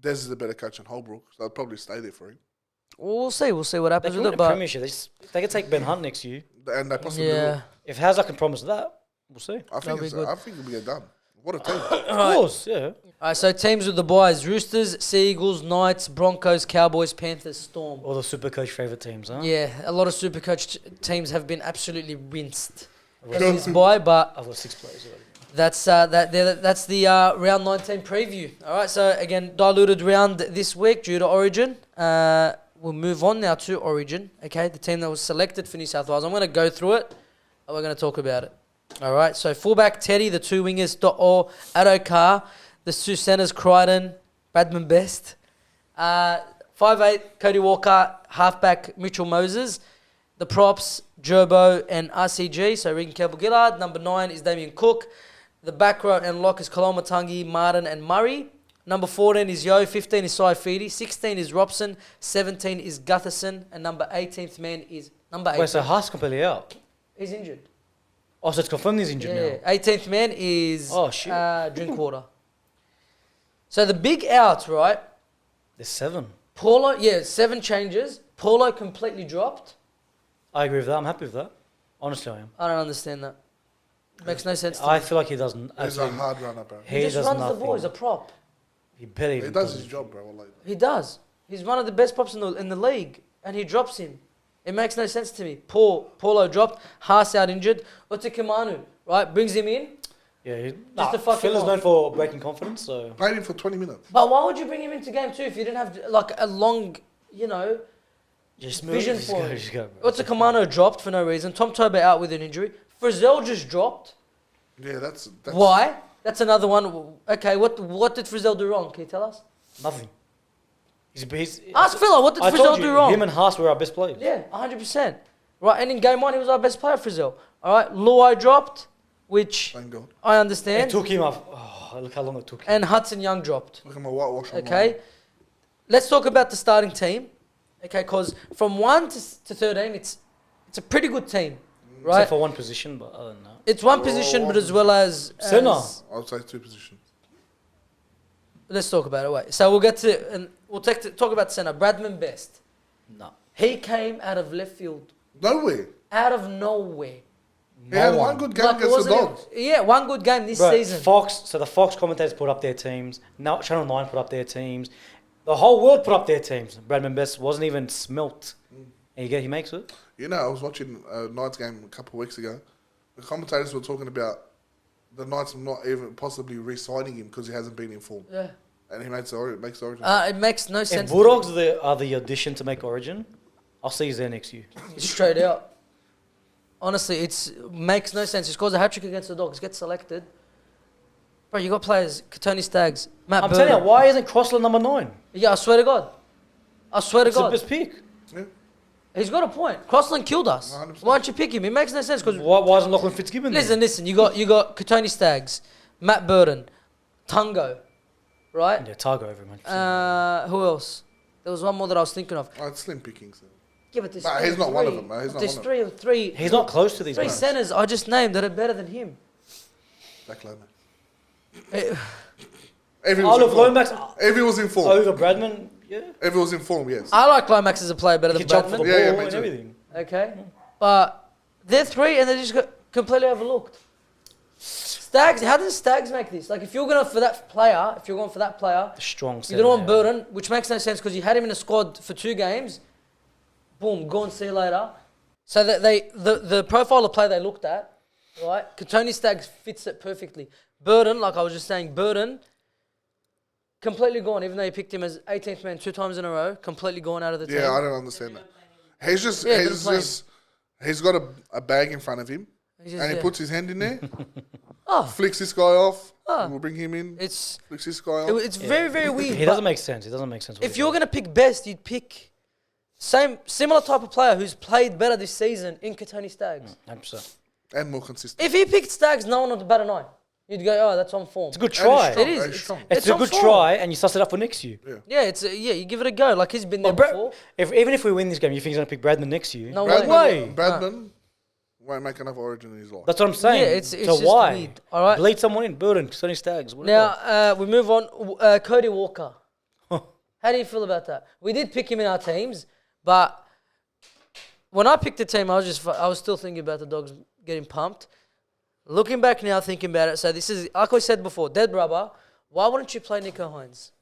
Des is a better coach than Holbrook, so I'd probably stay there for him. We'll see. We'll see what They happens can with win it. a But premiership. They can take Ben Hunt next year. And they possibly yeah, will. If Hazard can promise that, we'll see. I think be good. I think it'll be a done. What a team. Of course, yeah. all right. So teams with the buys: Roosters, Sea Eagles, Knights, Broncos, Cowboys, Panthers, Storm. All the Supercoach favourite teams, huh? Yeah, a lot of Supercoach teams have been absolutely rinsed in this buy, but I've got 6 players already. that's that's the round 19 preview. All right, so again, diluted round this week due to Origin. We'll move on now to Origin. Okay, the team that was selected for New South Wales. I'm going to go through it, and we're going to talk about it. All right, so fullback Teddy, the 2 wingers Do'o, Addo Carr, the 2 centres Crichton, Bradman Best, 5'8", Cody Walker, halfback Mitchell Moses, the props Gerbo and RCG, so Regan Campbell-Gillard. Number 9 is Damien Cook. The back row and lock is Kolomatangi, Martin and Murray. Number 14 is Yo. 15 is Saifidi. 16 is Robson. 17 is Gutherson. And number 18th man is number 8. Wait, so Haas completely out. He's injured. Oh, so it's confirmed he's injured now. 18th man is Oh, shit. Drinkwater. So the big outs, right? There's 7. Paulo, 7 changes. Paulo completely dropped. I agree with that. I'm happy with that. Honestly, I am. I don't understand that. Makes no sense to I me. feel like he doesn't. He's a absolutely- hard runner, bro. He just does runs nothing. the ball. He's a prop. He barely He even does his job, bro. Wallahi. He does. He's one of the best props in the league, and he drops him. It makes no sense to me. Paulo dropped. Haas out injured. Utakimanu, right? Brings him in. Yeah, to fuck him Phil's off. known for breaking confidence, so Played him for 20 minutes. But why would you bring him into game 2 if you didn't have like a long, just vision just for go, him? just go, bro. Utakimanu dropped for no reason. Tom Toba out with an injury. Frizzell just dropped. Yeah, that's Why? That's another one. Okay, what did Frizzell do wrong? Can you tell us? Nothing. He's Ask Philo, what did I Frizzell told you, do wrong? him and Haas were our best players. Yeah, 100%. Right, and in game 1, he was our best player, Frizzell. All right, Luai dropped, which Thank God. I It understand. took him off. Oh, look how long it took him. And Hudson Young dropped. Look at my whitewash. on Okay, let's talk about the starting team. Okay, because from 1 to 13, it's a pretty good team, right? Except for one position, but other than that. It's one position, but as well as Center. mine. I would say 2 positions. let's talk about it. Wait, so we'll get to and we'll talk about center. Bradman Best. No. He came out of left field, Nowhere. out of nowhere. He had one good game Like, it against the wasn't Dogs. yeah, one good game this Bro, season. So the Fox commentators put up their teams. Now Channel 9 put up their teams. The whole world put up their teams. Bradman Best wasn't even smelt. And he makes it. You know, I was watching a Knights game a couple of weeks ago. The commentators were talking about the Knights not even possibly re-signing him because he hasn't been in form. Yeah. And he makes the origin. It makes no If sense. Bulldogs are the audition to make Origin, I'll see you there next year. Straight out. Honestly, it makes no sense. He scores a hat-trick against the Dogs, gets selected. Bro, you got players, Tony Staggs, Matt I'm Burton. telling you, why isn't Crossland number 9? Yeah, I swear to God. I swear to It's the God. best pick. Yeah. He's got a point. Crossland killed us. 100%. Why don't you pick him? It makes no sense because Why isn't Lachlan Fitzgibbon there? listen. You got Tony Staggs, Matt Burton, Tungo, right? Yeah, Targo over him. Who else? There was one more that I was thinking of. Oh, it's slim pickings. Yeah, but there's But three- he's not one of three- them, man. He's not There's one of three He's not close to these three guys. centers I just named that are better than him. Black Lomax. Eh, Every Oh, was look, in form. Lomax Every was in form. over Bradman, yeah. Every was in form, yes. I like Lomax as a player better He than could jump for the Bradman. ball Yeah, me and too. everything. Okay, but they're 3 and they just got completely overlooked. Stags, how does Stags make this? Like, if you're going for that player, The strong you centre. don't want Burton, which makes no sense because you had him in the squad for 2 games. Boom, go and see you later. So that the profile of play they looked at, right? Tony Staggs fits it perfectly. Burton, like I was just saying, Burton completely gone, even though you picked him as 18th man 2 times in a row, completely gone out of the team. Yeah, I don't understand that. He's just, Yeah, he's doesn't play just, he's got a bag in front of him, He's just and he there. puts his hand in there, Oh, flicks this guy off, Oh. we'll bring him in, it's flicks this guy off. it's very, very weird. He but doesn't make sense. It doesn't make sense. if you're going to pick best, you'd pick similar type of player who's played better this season in Tony Staggs. 100%. And more consistent. If he picked Staggs, no one would bat an eye. You'd go, oh, that's on form. It's a good And he's try. strong, It is. he's strong. It's a on good form. try, and you suss it up for next year. Yeah, you give it a go. Like he's been there But before. even if we win this game, you think he's going to pick Bradman next year? No Bradman, way. Bradman won't make enough origin in his life. That's what I'm saying. Yeah, it's so just why? weird. All right. Bleed someone in. Burton, Sonny Staggs. Whatever. Now we move on. Cody Walker. How do you feel about that? We did pick him in our teams, but when I picked the team, I was still thinking about the Dogs getting pumped. Looking back now, thinking about it, so this is like I said before, dead rubber. Why wouldn't you play Nico Hines?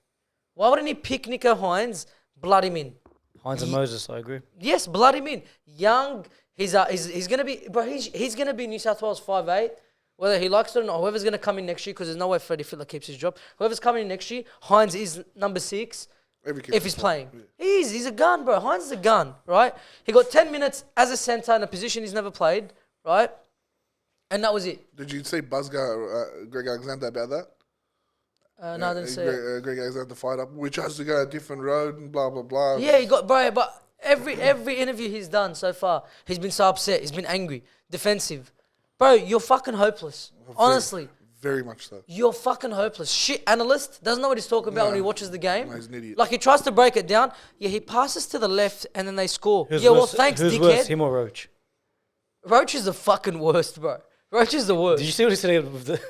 Why wouldn't he pick Nico Hines, blood him in? Hines and Moses, I agree. Yes, blood him in. Young, he's gonna be, bro. He's gonna be New South Wales 5'8", whether he likes it or not. Whoever's gonna come in next year, because there's no way Freddie Fittler keeps his job. Whoever's coming in next year, Hines is number 6. Every kid If he's can playing, play. he's a gun, bro. Hines is a gun, right? He got 10 minutes as a centre in a position he's never played, right? And that was it. Did you see Buzzgar, Greg Alexander about that? No, I didn't see it. Greg Alexander fired up. We chose to go a different road and blah, blah, blah. Yeah, he got, bro, but every interview he's done so far, he's been so upset. He's been angry, defensive. Bro, you're fucking hopeless. Honestly. Very much so. You're fucking hopeless. Shit analyst doesn't know what he's talking about when he watches the game. No, he's an idiot. Like he tries to break it down. Yeah, he passes to the left and then they score. Who's Well, worse, thanks, who's dickhead. worse, him or Roach? Roach is the fucking worst, bro. Roach is the worst. Did you see what he said with the?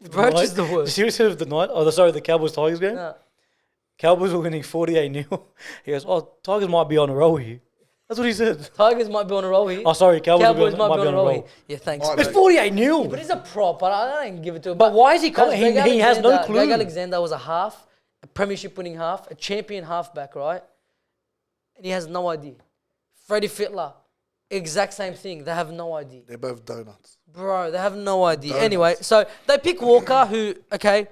with Roach night? is the Did you worst. see what he said with the night? Oh, sorry, the Cowboys Tigers game. Nah. Cowboys were winning 48-0. He goes, "Oh, Tigers might be on a roll here." That's what he said. Tigers might be on a roll here. Oh, sorry, Cowboys might be on a roll here. Yeah, thanks. Oh, bro. It's 48-0. But he's a prop. I don't give it to him. But why is he? Guys, He Greg has no Alexander- clue. Greg Alexander was a half, a premiership winning half, a champion halfback, right? And he has no idea. Freddie Fittler, exact same thing. They have no idea. They're both donuts. Bro, they have no idea. Donuts. Anyway, so they pick Walker, who, okay,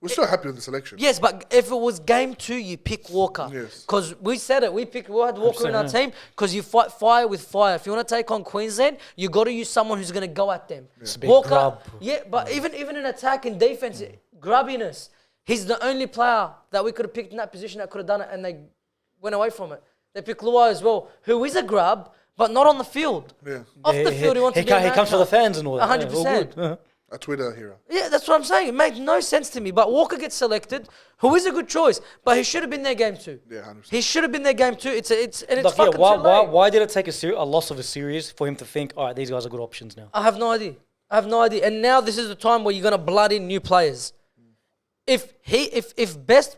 We're still happy with the selection. yes, but if it was game 2, you pick Walker. Yes. Because we said it, we had Walker in our 100%, team because you fight fire with fire. If you want to take on Queensland, you got to use someone who's going to go at them. It's a big Walker, grub. yeah, but even in attack and defense, grubbiness. He's the only player that we could have picked in that position that could have done it, and they went away from it. They picked Luai as well, who is a grub, but not on the field. Yeah. Off the field, he wants to be a He comes for the man. fans and all that. 100%. Yeah, all good. Uh-huh. A Twitter hero. Yeah, that's what I'm saying. It made no sense to me. But Walker gets selected, who is a good choice, but he should have been there game 2. Yeah, 100%. He should have been there game 2. It's Like, fucking too late. why did it take a loss of a series for him to think, all right, these guys are good options now? I have no idea. And now this is the time where you're gonna blood in new players. If Best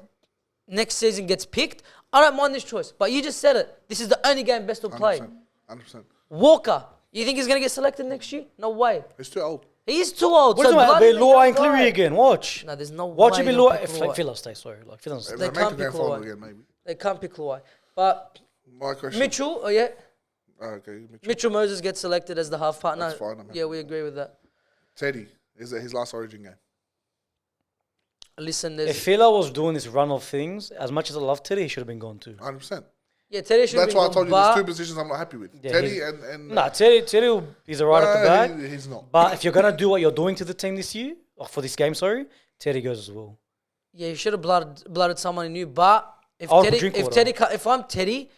next season gets picked, I don't mind this choice. But you just said it. This is the only game Best will play. 100%. Walker, you think he's gonna get selected next year? No way. He's too old. He is too old. What is blood it? in the Luai young and Cleary guy. again. Watch. No, there's no Watch way it be they're gonna Luai. pick If Luai. Fila stays, sorry. Like Fila If stays. They they make can't the pick grand final Luai. again, maybe. They can't pick Luai. But My question. Mitchell, oh yeah, Oh, okay, Mitchell. Mitchell Moses gets selected as the half partner. That's fine, I'm happy Yeah, with we agree with that. Teddy. Is it his last Origin game? Listen, If there's Fila was doing this run of things, as much as I love Teddy, he should have been gone too. 100%. yeah, Teddy should That's be why I gone, told you but there's 2 positions I'm not happy with. Yeah, Teddy he's- and Nah, Teddy, he's a right at the back. He's not. But if you're gonna do what you're doing to the team this year, or for this game, sorry, Teddy goes as well. yeah, you should have blooded someone new. But if I'll Teddy, drink if water. Teddy, if I'm Teddy,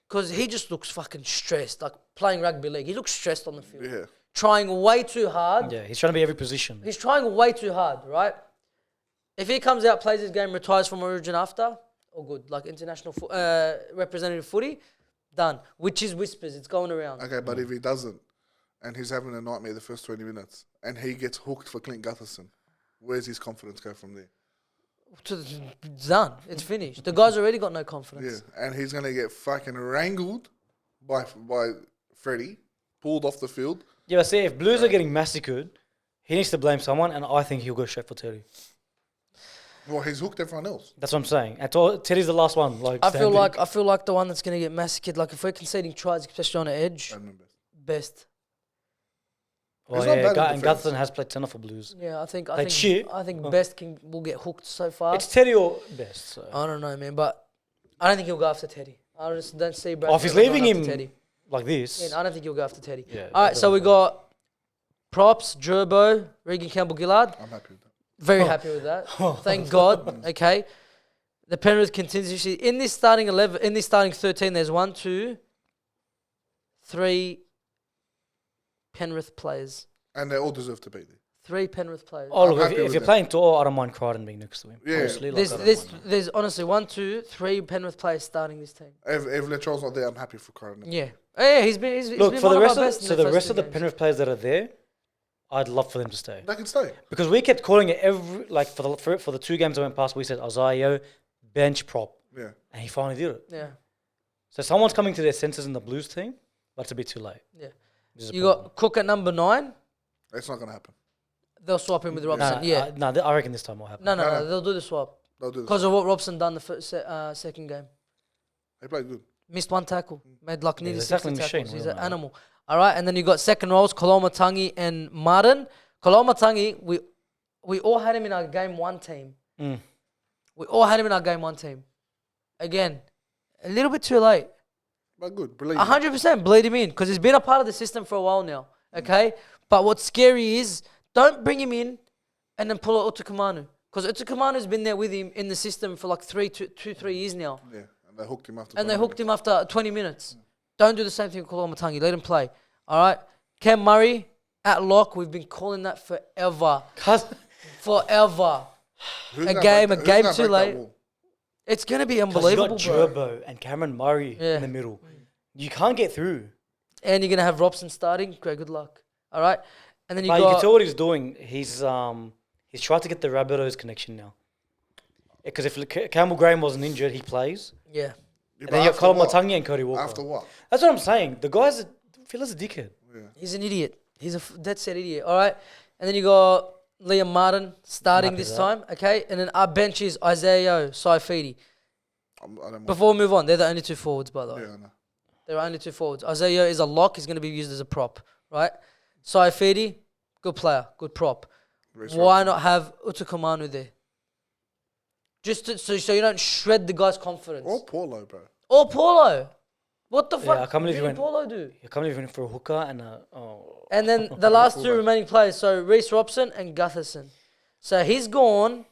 because he just looks fucking stressed, like playing rugby league. He looks stressed on the field, Yeah. trying way too hard. Yeah, he's trying to be every position. He's trying way too hard, right? If he comes out, plays his game, retires from Origin after, all good. Like international representative footy, done. Which is whispers. It's going around. Okay, but if he doesn't, and he's having a nightmare the first 20 minutes, and he gets hooked for Clint Gutherson, where's his confidence go from there? It's done. It's finished. The guy's already got no confidence. Yeah, and he's going to get fucking wrangled by Freddie, pulled off the field. Yeah, but see, if Blues are getting massacred, he needs to blame someone, and I think he'll go straight for Teddy. Well, he's hooked everyone else. That's what I'm saying. Teddy's the last one. Like I feel standing. like the one that's gonna get massacred. Like if we're conceding tries, especially on the edge, I remember. Best. Oh, He's not yeah, bad in and defense. Gutherson has played tenor for Blues. Yeah, I think Like shit. I think Oh. Best will get hooked so far. It's Teddy or Best. So. I don't know, man, but I don't think he'll go after Teddy. I just don't see Brad. Oh, if he's going leaving after him Teddy. like this, Yeah, I don't think he'll go after Teddy. Yeah, All right, that so we doesn't got props, Gerbo, Regan Campbell-Gillard. I'm happy with that. Very happy with that. Thank God. Okay. The Penrith contingency in this starting 11, in this starting 13. There's 1, 2, 3 Penrith players. And they all deserve to be there. 3 Penrith players. oh look, happy if with you're that. playing Tor, I don't mind Crichton being next to him. Yeah. Honestly, like, There's, I don't there's, mind. there's honestly 1, 2, 3 Penrith players starting this team. If Latrell's not there, I'm happy for Crichton. Yeah. Oh, yeah, he's been. He's Look been for one the of rest our of best in so the first rest 2 of the games. Penrith players that are there, I'd love for them to stay They can stay. because we kept calling it every like for the 2 games that went past. We said Isaiah bench prop, Yeah. and he finally did it. Yeah. So someone's coming to their senses in the Blues team, but it's a bit too late. Yeah. This is a You problem. got Cook at number 9. It's not going to happen. They'll swap him with No, Robson. Yeah. I reckon this time will happen. No, No. they'll do the swap They'll do this. because of what Robson done the second game. They play good. Missed 1 tackle, made like nearly he's 60 exactly a machine, tackles. He's we an all know. animal. All right, and then you got second rows, Kolomatangi and Martin. Kolomatangi, we all had him in our game 1 team. Mm. We all had him in our game 1 team. Again, a little bit too late. But good. Believe me. 100% bleed him in because he's been a part of the system for a while now. Okay, but what's scary is don't bring him in and then pull out Utukamanu because Utukamanu's been there with him in the system for like 3 years now. Yeah. And they hooked him after. And they 20 hooked him after 20 minutes. Don't do the same thing with Kolomatangi. Let him play. All right. Cam Murray at lock. We've been calling that forever. forever. Who's A gonna game break too that late. wall? It's going to be 'Cause unbelievable, you got bro. Gerbo and Cameron Murray Yeah. in the middle. You can't get through. And you're going to have Robson starting. Great, good luck. All right? And then you But you can got... tell what he's doing. He's tried to get the Rabbitohs connection now. Because if Campbell Graham wasn't injured, he plays. Yeah. Yeah, And but then you got after Colin what? Matangi and Cody Walker. After what? That's what I'm saying. The guy's Phila's a dickhead. He's an idiot. He's a dead set idiot. All right? And then you got Liam Martin starting happy this with time. Okay? And then our bench is Isaiah Yeo, Saifidi. I don't want Before we move on, they're the only two forwards, by the way. Yeah, I know. There are only two forwards. Isaiah Yeo is a lock. He's going to be used as a prop, right? Saifidi, good player, good prop. Reece Why Robson. not have Utukamanu there? Just so you don't shred the guy's confidence. Or Paulo, bro. Or Paulo. What the fuck? I can't believe What you did went- Paulo do? You can't even for a hooker and a. Oh. And then the last two Fullback. remaining players, so Reece Robson and Gutherson. So he's gone.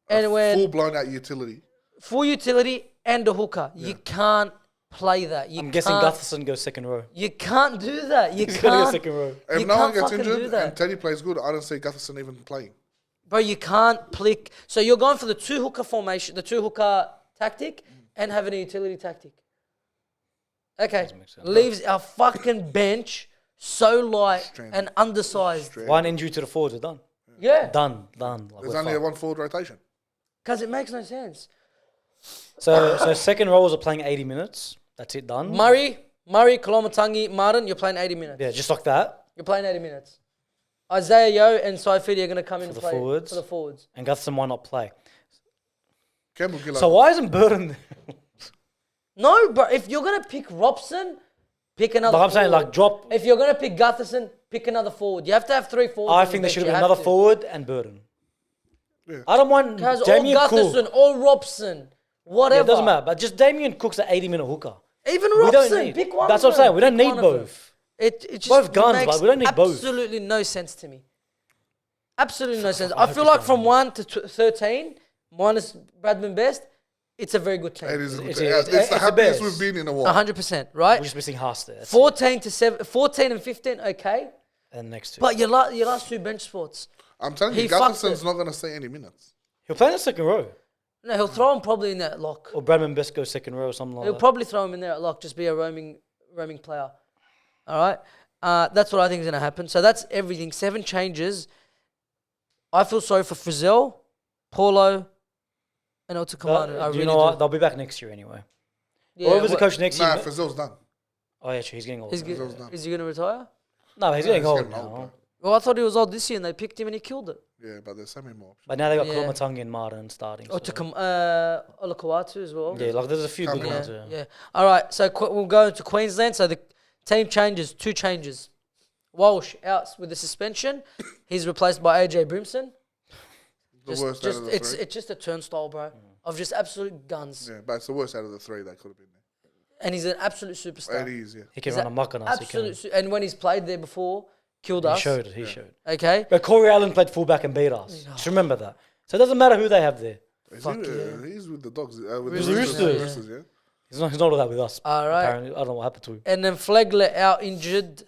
And when Full blown out utility. full utility and a hooker, you can't play that. I'm guessing Gutherson goes second row. You can't do that. You He's gonna go can't. second row. If You no one can't gets fucking do injured that. and Teddy plays good, I don't see Gutherson even playing. Bro, you can't plick. So you're going for the two hooker formation, the two hooker tactic, and having a utility tactic. Okay. Doesn't make sense. Leaves our fucking bench so light Stranded. and undersized. Straight. One injury to the forwards are done. Yeah. Done. Like, There's we're only a fucked. one forward rotation. Because it makes no sense. So second rows are playing 80 minutes. That's it, done. Murray, Kolomatangi, Martin, you're playing 80 minutes. Yeah, just like that. You're playing 80 minutes. Isaiah Yeo and Saifidi are going to come in For and the play forwards. for the forwards. And Gutherson might not play. Campbell Gillard. So why isn't Burton there? No, bro. If you're going to pick Robson, pick another Like I'm saying, forward. like drop. If you're going to pick Gutherson, pick another forward. You have to have three forwards. I on the think there bench. should You have been another to. forward and Burton. Yeah. I don't want Guys, or Damien Gutherson Cook. or Robson. Yeah, Whatever. it doesn't matter. But just Damien Cook's an 80-minute hooker. Even We don't Robson. need. Pick one. That's of what I'm saying. them. We don't Pick need one of them. both. It just Both guns, makes but we don't need both. absolutely no sense to me. Absolutely no sense. I I hope feel he's like done. from 1 to 13, minus Bradman Best, it's a very good It team. is a good It's team. a- It's it's the the happiest best. we've been in a while. 100%, right? We're just missing Haas there. That's it. 14 and 15, okay. And next two. But your last two bench spots. I'm telling you, He fucked Gutherson's it. not going to see any minutes. He'll play in the second row. No, he'll throw him probably in that lock. Or Bradman Best goes second row or something like He'll that. probably throw him in there at lock, just be a roaming player. All right? That's what I think is going to happen. So that's everything. 7 changes. I feel sorry for Frizzell, Paulo, and Otakamanu. I Do really you know what? do. They'll be back next year anyway. Yeah, Whoever's the what- coach next Nah, year. Frizzell's done. Oh, yeah, true. He's getting old. Is, now. Frizzell's done. is he going to retire? No, he's getting he's old getting now. old, bro. Well, I thought he was old this year and they picked him and he killed it. Yeah, but there's so many more options. But now they got Yeah. Kolomatangi and Martin starting. So. Olakawatu as well. Yeah, like there's a few good Come on. ones. Yeah, Yeah. yeah. All right, so we'll go into Queensland. So the team changes, 2 changes. Walsh out with the suspension. He's replaced by AJ Brimson. The worst out of the three. It's just a turnstile, bro, of just absolute guns. Yeah, but it's the worst out of the 3 that could have been there. And he's an absolute superstar. It is, yeah. He can He's run a muck on us. Absolute, and when he's played there before, killed He us. showed it. He showed. Okay. But Corey Allen played fullback and beat us. Just remember that. So it doesn't matter who they have there. Is Fuck he, yeah. He's with the Dogs. With Roosters, the Roosters. Roosters, yeah. He's not all that with us. All right. Apparently, I don't know what happened to him. And then Flegler out injured.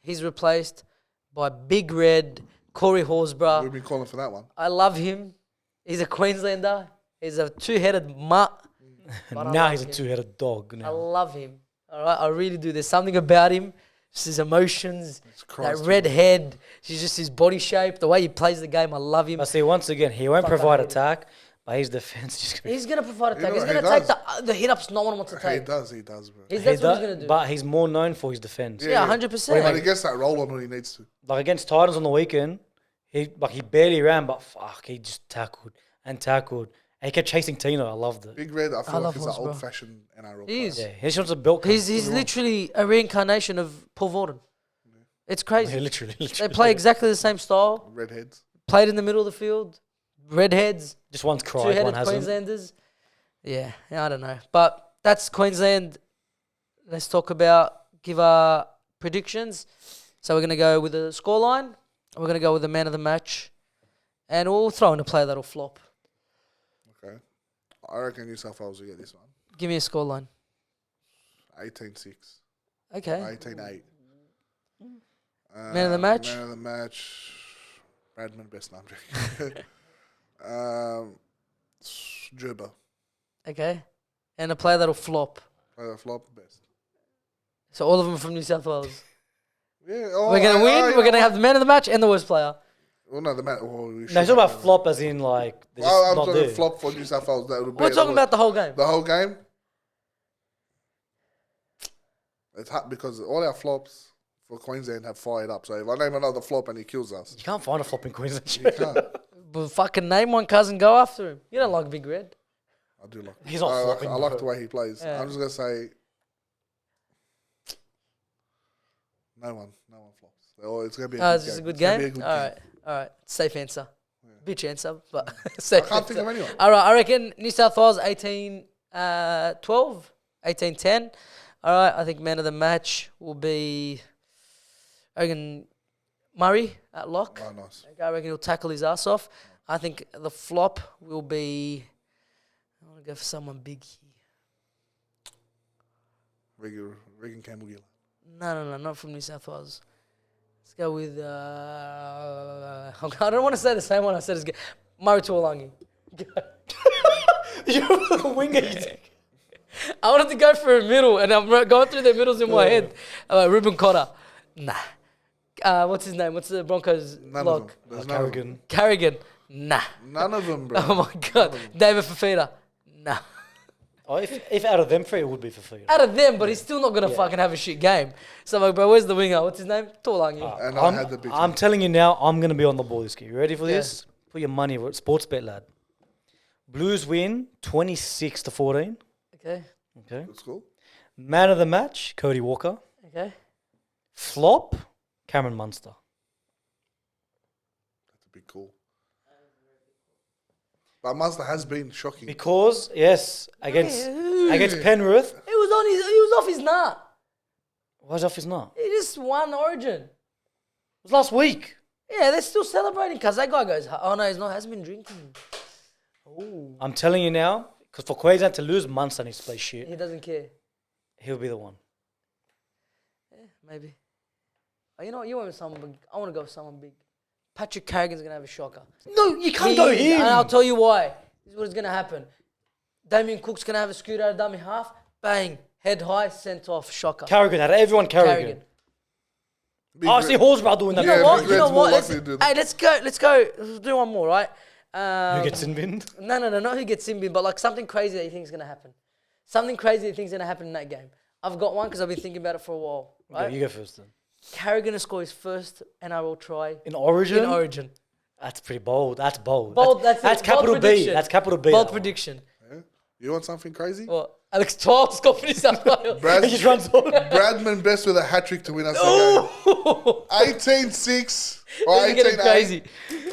He's replaced by Big Red Corey Horsburgh. We've been calling for that one. I love him. He's a Queenslander. He's a 2-headed mutt. But I Now love he's a him. 2-headed dog. I Now. love him. All right, I really do. There's something about him. Just his emotions, that Christ, red head. He's just his body shape, the way he plays the game. I love him. But see, once again, he won't Fuck, I provide hate him. attack, but his defense is just going He's gonna provide You attack. know He's what gonna he take the hit ups no one wants to He take. does, bro. That's what to. he's gonna do. But he's more known for his defense. Yeah, But 100%. he gets that roll on when he needs to. Like against Titans on the weekend, he barely ran, but fuck, he just tackled and tackled. And he kept chasing Tino. I loved it. Big Red, I feel like love he's an Horsburgh. old-fashioned NRL He is. player. Yeah, he just wants a belt. He's literally a reincarnation of Paul Vorden. It's crazy. Yeah, literally. They play exactly the same style. Redheads. Played in the middle of the field. Redheads. Just one's cried, 2-headed one hasn't. Queenslanders. Yeah, I don't know. But that's Queensland. Let's give our predictions. So we're going to go with a scoreline. We're going to go with the man of the match. And we'll throw in a player that'll flop. Okay. I reckon New South Wales will get this one. Give me a scoreline. 18-6. Okay. 18-8. Man of the match? Man of the match. Bradman best. No, I'm joking. Gerber. Okay. And a player that'll flop. Flop best. So all of them from New South Wales. Yeah. We're going to win. We're going to have the man of the match and the worst player. Well, no, the man. No, he's talking about flop as in like. They're just I'm not talking there. flop for New South Wales. That would be We're talking about the whole game. the whole game. It's hard because all our flops for Queensland have fired up. So if I name another flop and he kills us, You can't find a flop in Queensland. you can't. But fucking name one, cousin. Go after him. You don't like Big Red. I do like. He's not flopping. I like the way he plays. Yeah. I'm just gonna say, no one flops. Oh, it's gonna be. It's just a good game. It's gonna be a good All game. right. Safe answer. Bitch answer, but safe I can't answer. think of anyone. All right, I reckon New South Wales 18-12, 18-10. All right, I think man of the match will be, I reckon, Murray at lock. Oh, nice. Okay, I reckon he'll tackle his ass off. I think the flop will be, I want to go for someone big here. Regan Campbell-Gillard. No, not from New South Wales. Let's go with, I don't want to say the same one I said. Murray Tuolangi. You're the winger. I wanted to go for a middle, and I'm going through the middles in my head. Ruben Cotter. Nah. What's his name? What's the Broncos None lock? of them. There's none of them. Carrigan. Carrigan. Nah. None of them, bro. Oh my God. David Fafita. Nah. Oh, if out of them three, it would be for Out of them, but he's still not going to fucking have a shit game. So I'm like, bro, where's the winger? What's his name? Tuolangi. And I had the big. I'm telling you now, I'm going to be on the ball this game. You ready for Yeah. this? Put your money where sports bet, lad. Blues win 26-14. Okay. Okay. That's cool. Man of the match, Cody Walker. Okay. Flop, Cameron Munster. That's a big call. But Mazda has been shocking. Because, yes, against Penrith. He was off his nut. Why is off his nut? He just won Origin. It was last week. Yeah, they're still celebrating because that guy goes, oh no, he's not, hasn't been drinking. Oh. I'm telling you now, because for Queensland to lose, Munster needs to play shit. He doesn't care. He'll be the one. Yeah, maybe. Oh, you know what? You went with someone big. I want to go with someone big. Patrick Carrigan's going to have a shocker. No, you can't go And him. I'll tell you why. This is what is going to happen. Damien Cook's going to have a scoot out of dummy half. Bang. Head high, sent off. Shocker. Carrigan, had everyone Carrigan. Big I see Horsburgh doing that. You know Yeah, what? Big You know Red's more what? likely to do that. Hey, let's go. Let's do one more, right? Who gets in bin? No, not who gets in bin, but like something crazy that you think is going to happen. Something crazy that you think is going to happen in that game. I've got one because I've been thinking about it for a while, right? Okay, you go first then. Carrigan to score his first NRL try In Origin? in Origin. That's pretty bold. That's bold. Bold, that's that's it. capital Bold B. prediction. That's capital B. Bold that one. prediction. Yeah? You want something crazy? What? Alex 12 scored for New South Wales. He just runs on. Bradman best with a hat trick to win us the game. 18-6 or These are getting 18-8. crazy.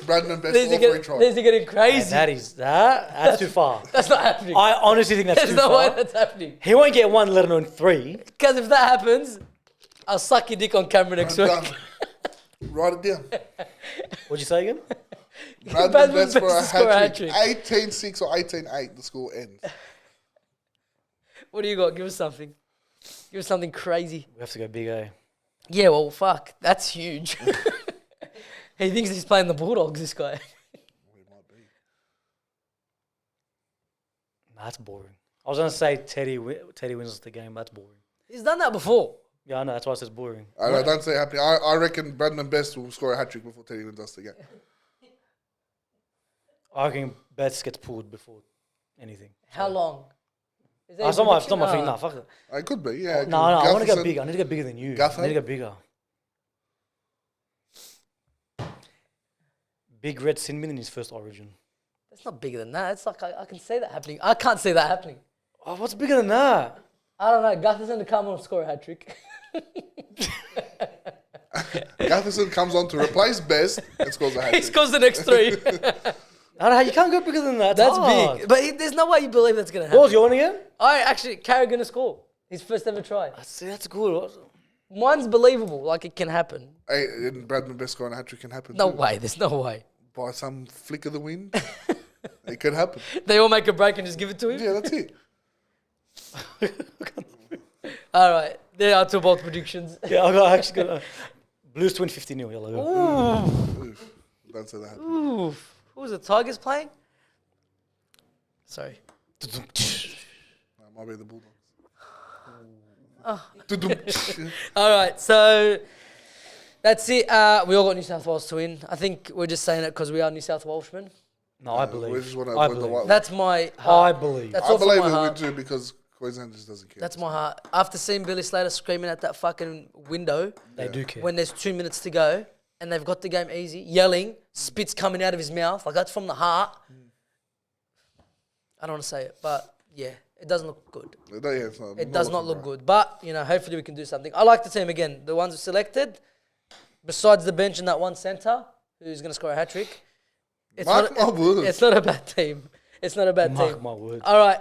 Bradman best These all are three getting, tries. these are getting crazy. That's too far. That's not happening. I honestly think that's There's too no way far. that's happening. He won't get one, let alone three. Because if that happens, I'll suck your dick on camera next I'm week. done. Write it down. What'd you say again? Bradman best for a best to score a hat trick. hat-trick. 18-6 or 18-8 the score ends. What do you got? Give us something. Give us something crazy. We have to go big A. Yeah, well, fuck. That's huge. He thinks he's playing the Bulldogs, this guy. We might be. Nah, that's boring. I was going to say Teddy wins the game. That's boring. He's done that before. Yeah, I know. That's why I said boring. I don't say happening. I reckon Bradman best will score a hat trick before Teddy wins us the game. I reckon Betts gets pulled before anything. How long? Is there a It's not my prediction? thing. Nah, fuck it. It could be, yeah. No, I want to go Gutherson- big. I need to go bigger than you. Gutho? I need to go bigger. Big Red Sinbin in his first Origin. That's not bigger than that. It's like I can see that happening. I can't see that happening. Oh, what's bigger than that? I don't know. Gutherson to come on and score a hat trick. Gutherson comes on to replace Best and scores a hat He trick. scores the next three. I don't know. You can't go bigger than that. It's That's hard. big. But there's no way you believe that's going to What was happen. your one again? I actually, Carrigan to score. His first ever try. See, that's good. Mine's believable. Like it can happen. Hey, and Bradman Best scoring a hat trick can happen No too. way. There's no way. By some flick of the wind. It could happen. They all make a break and just give it to him. Yeah, that's it. All right. There are two bold predictions. Yeah, I actually got Blues 20 50 nil. Yellow. Ooh. Don't say that. Ooh, who was the Tigers playing? Sorry. No, might be the Bulldogs. All right, so that's it. We all got New South Wales to win. I think we're just saying it because we are New South Welshmen. No, I We believe. just want to I avoid the believe. white. That's my I heart. believe. That's I all from believe my it we heart. do because Queensland just doesn't care. That's my heart. After seeing Billy Slater screaming at that fucking window They do care. when there's 2 minutes to go and they've got the game easy, yelling, spit's coming out of his mouth, like that's from the heart. I don't want to say it, but yeah, it doesn't look good. It does not look good. But, hopefully we can do something. I like the team again. The ones we selected, besides the bench and that one centre who's going to score a hat-trick, it's Mark my words. it's not a bad team. It's not a bad team. Mark my words. All right.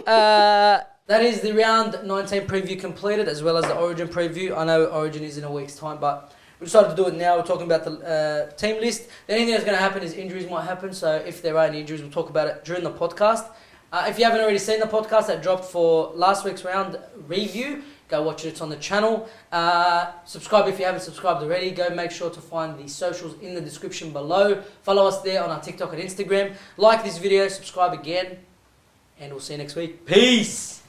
That is the round 19 preview completed, as well as the Origin preview. I know Origin is in a week's time, but we decided to do it now. We're talking about the team list. The only thing that's going to happen is injuries might happen. So if there are any injuries, we'll talk about it during the podcast. If you haven't already seen the podcast that dropped for last week's round review, go watch it. It's on the channel. Subscribe if you haven't subscribed already. Go make sure to find the socials in the description below. Follow us there on our TikTok and Instagram. Like this video, subscribe again, and we'll see you next week. Peace!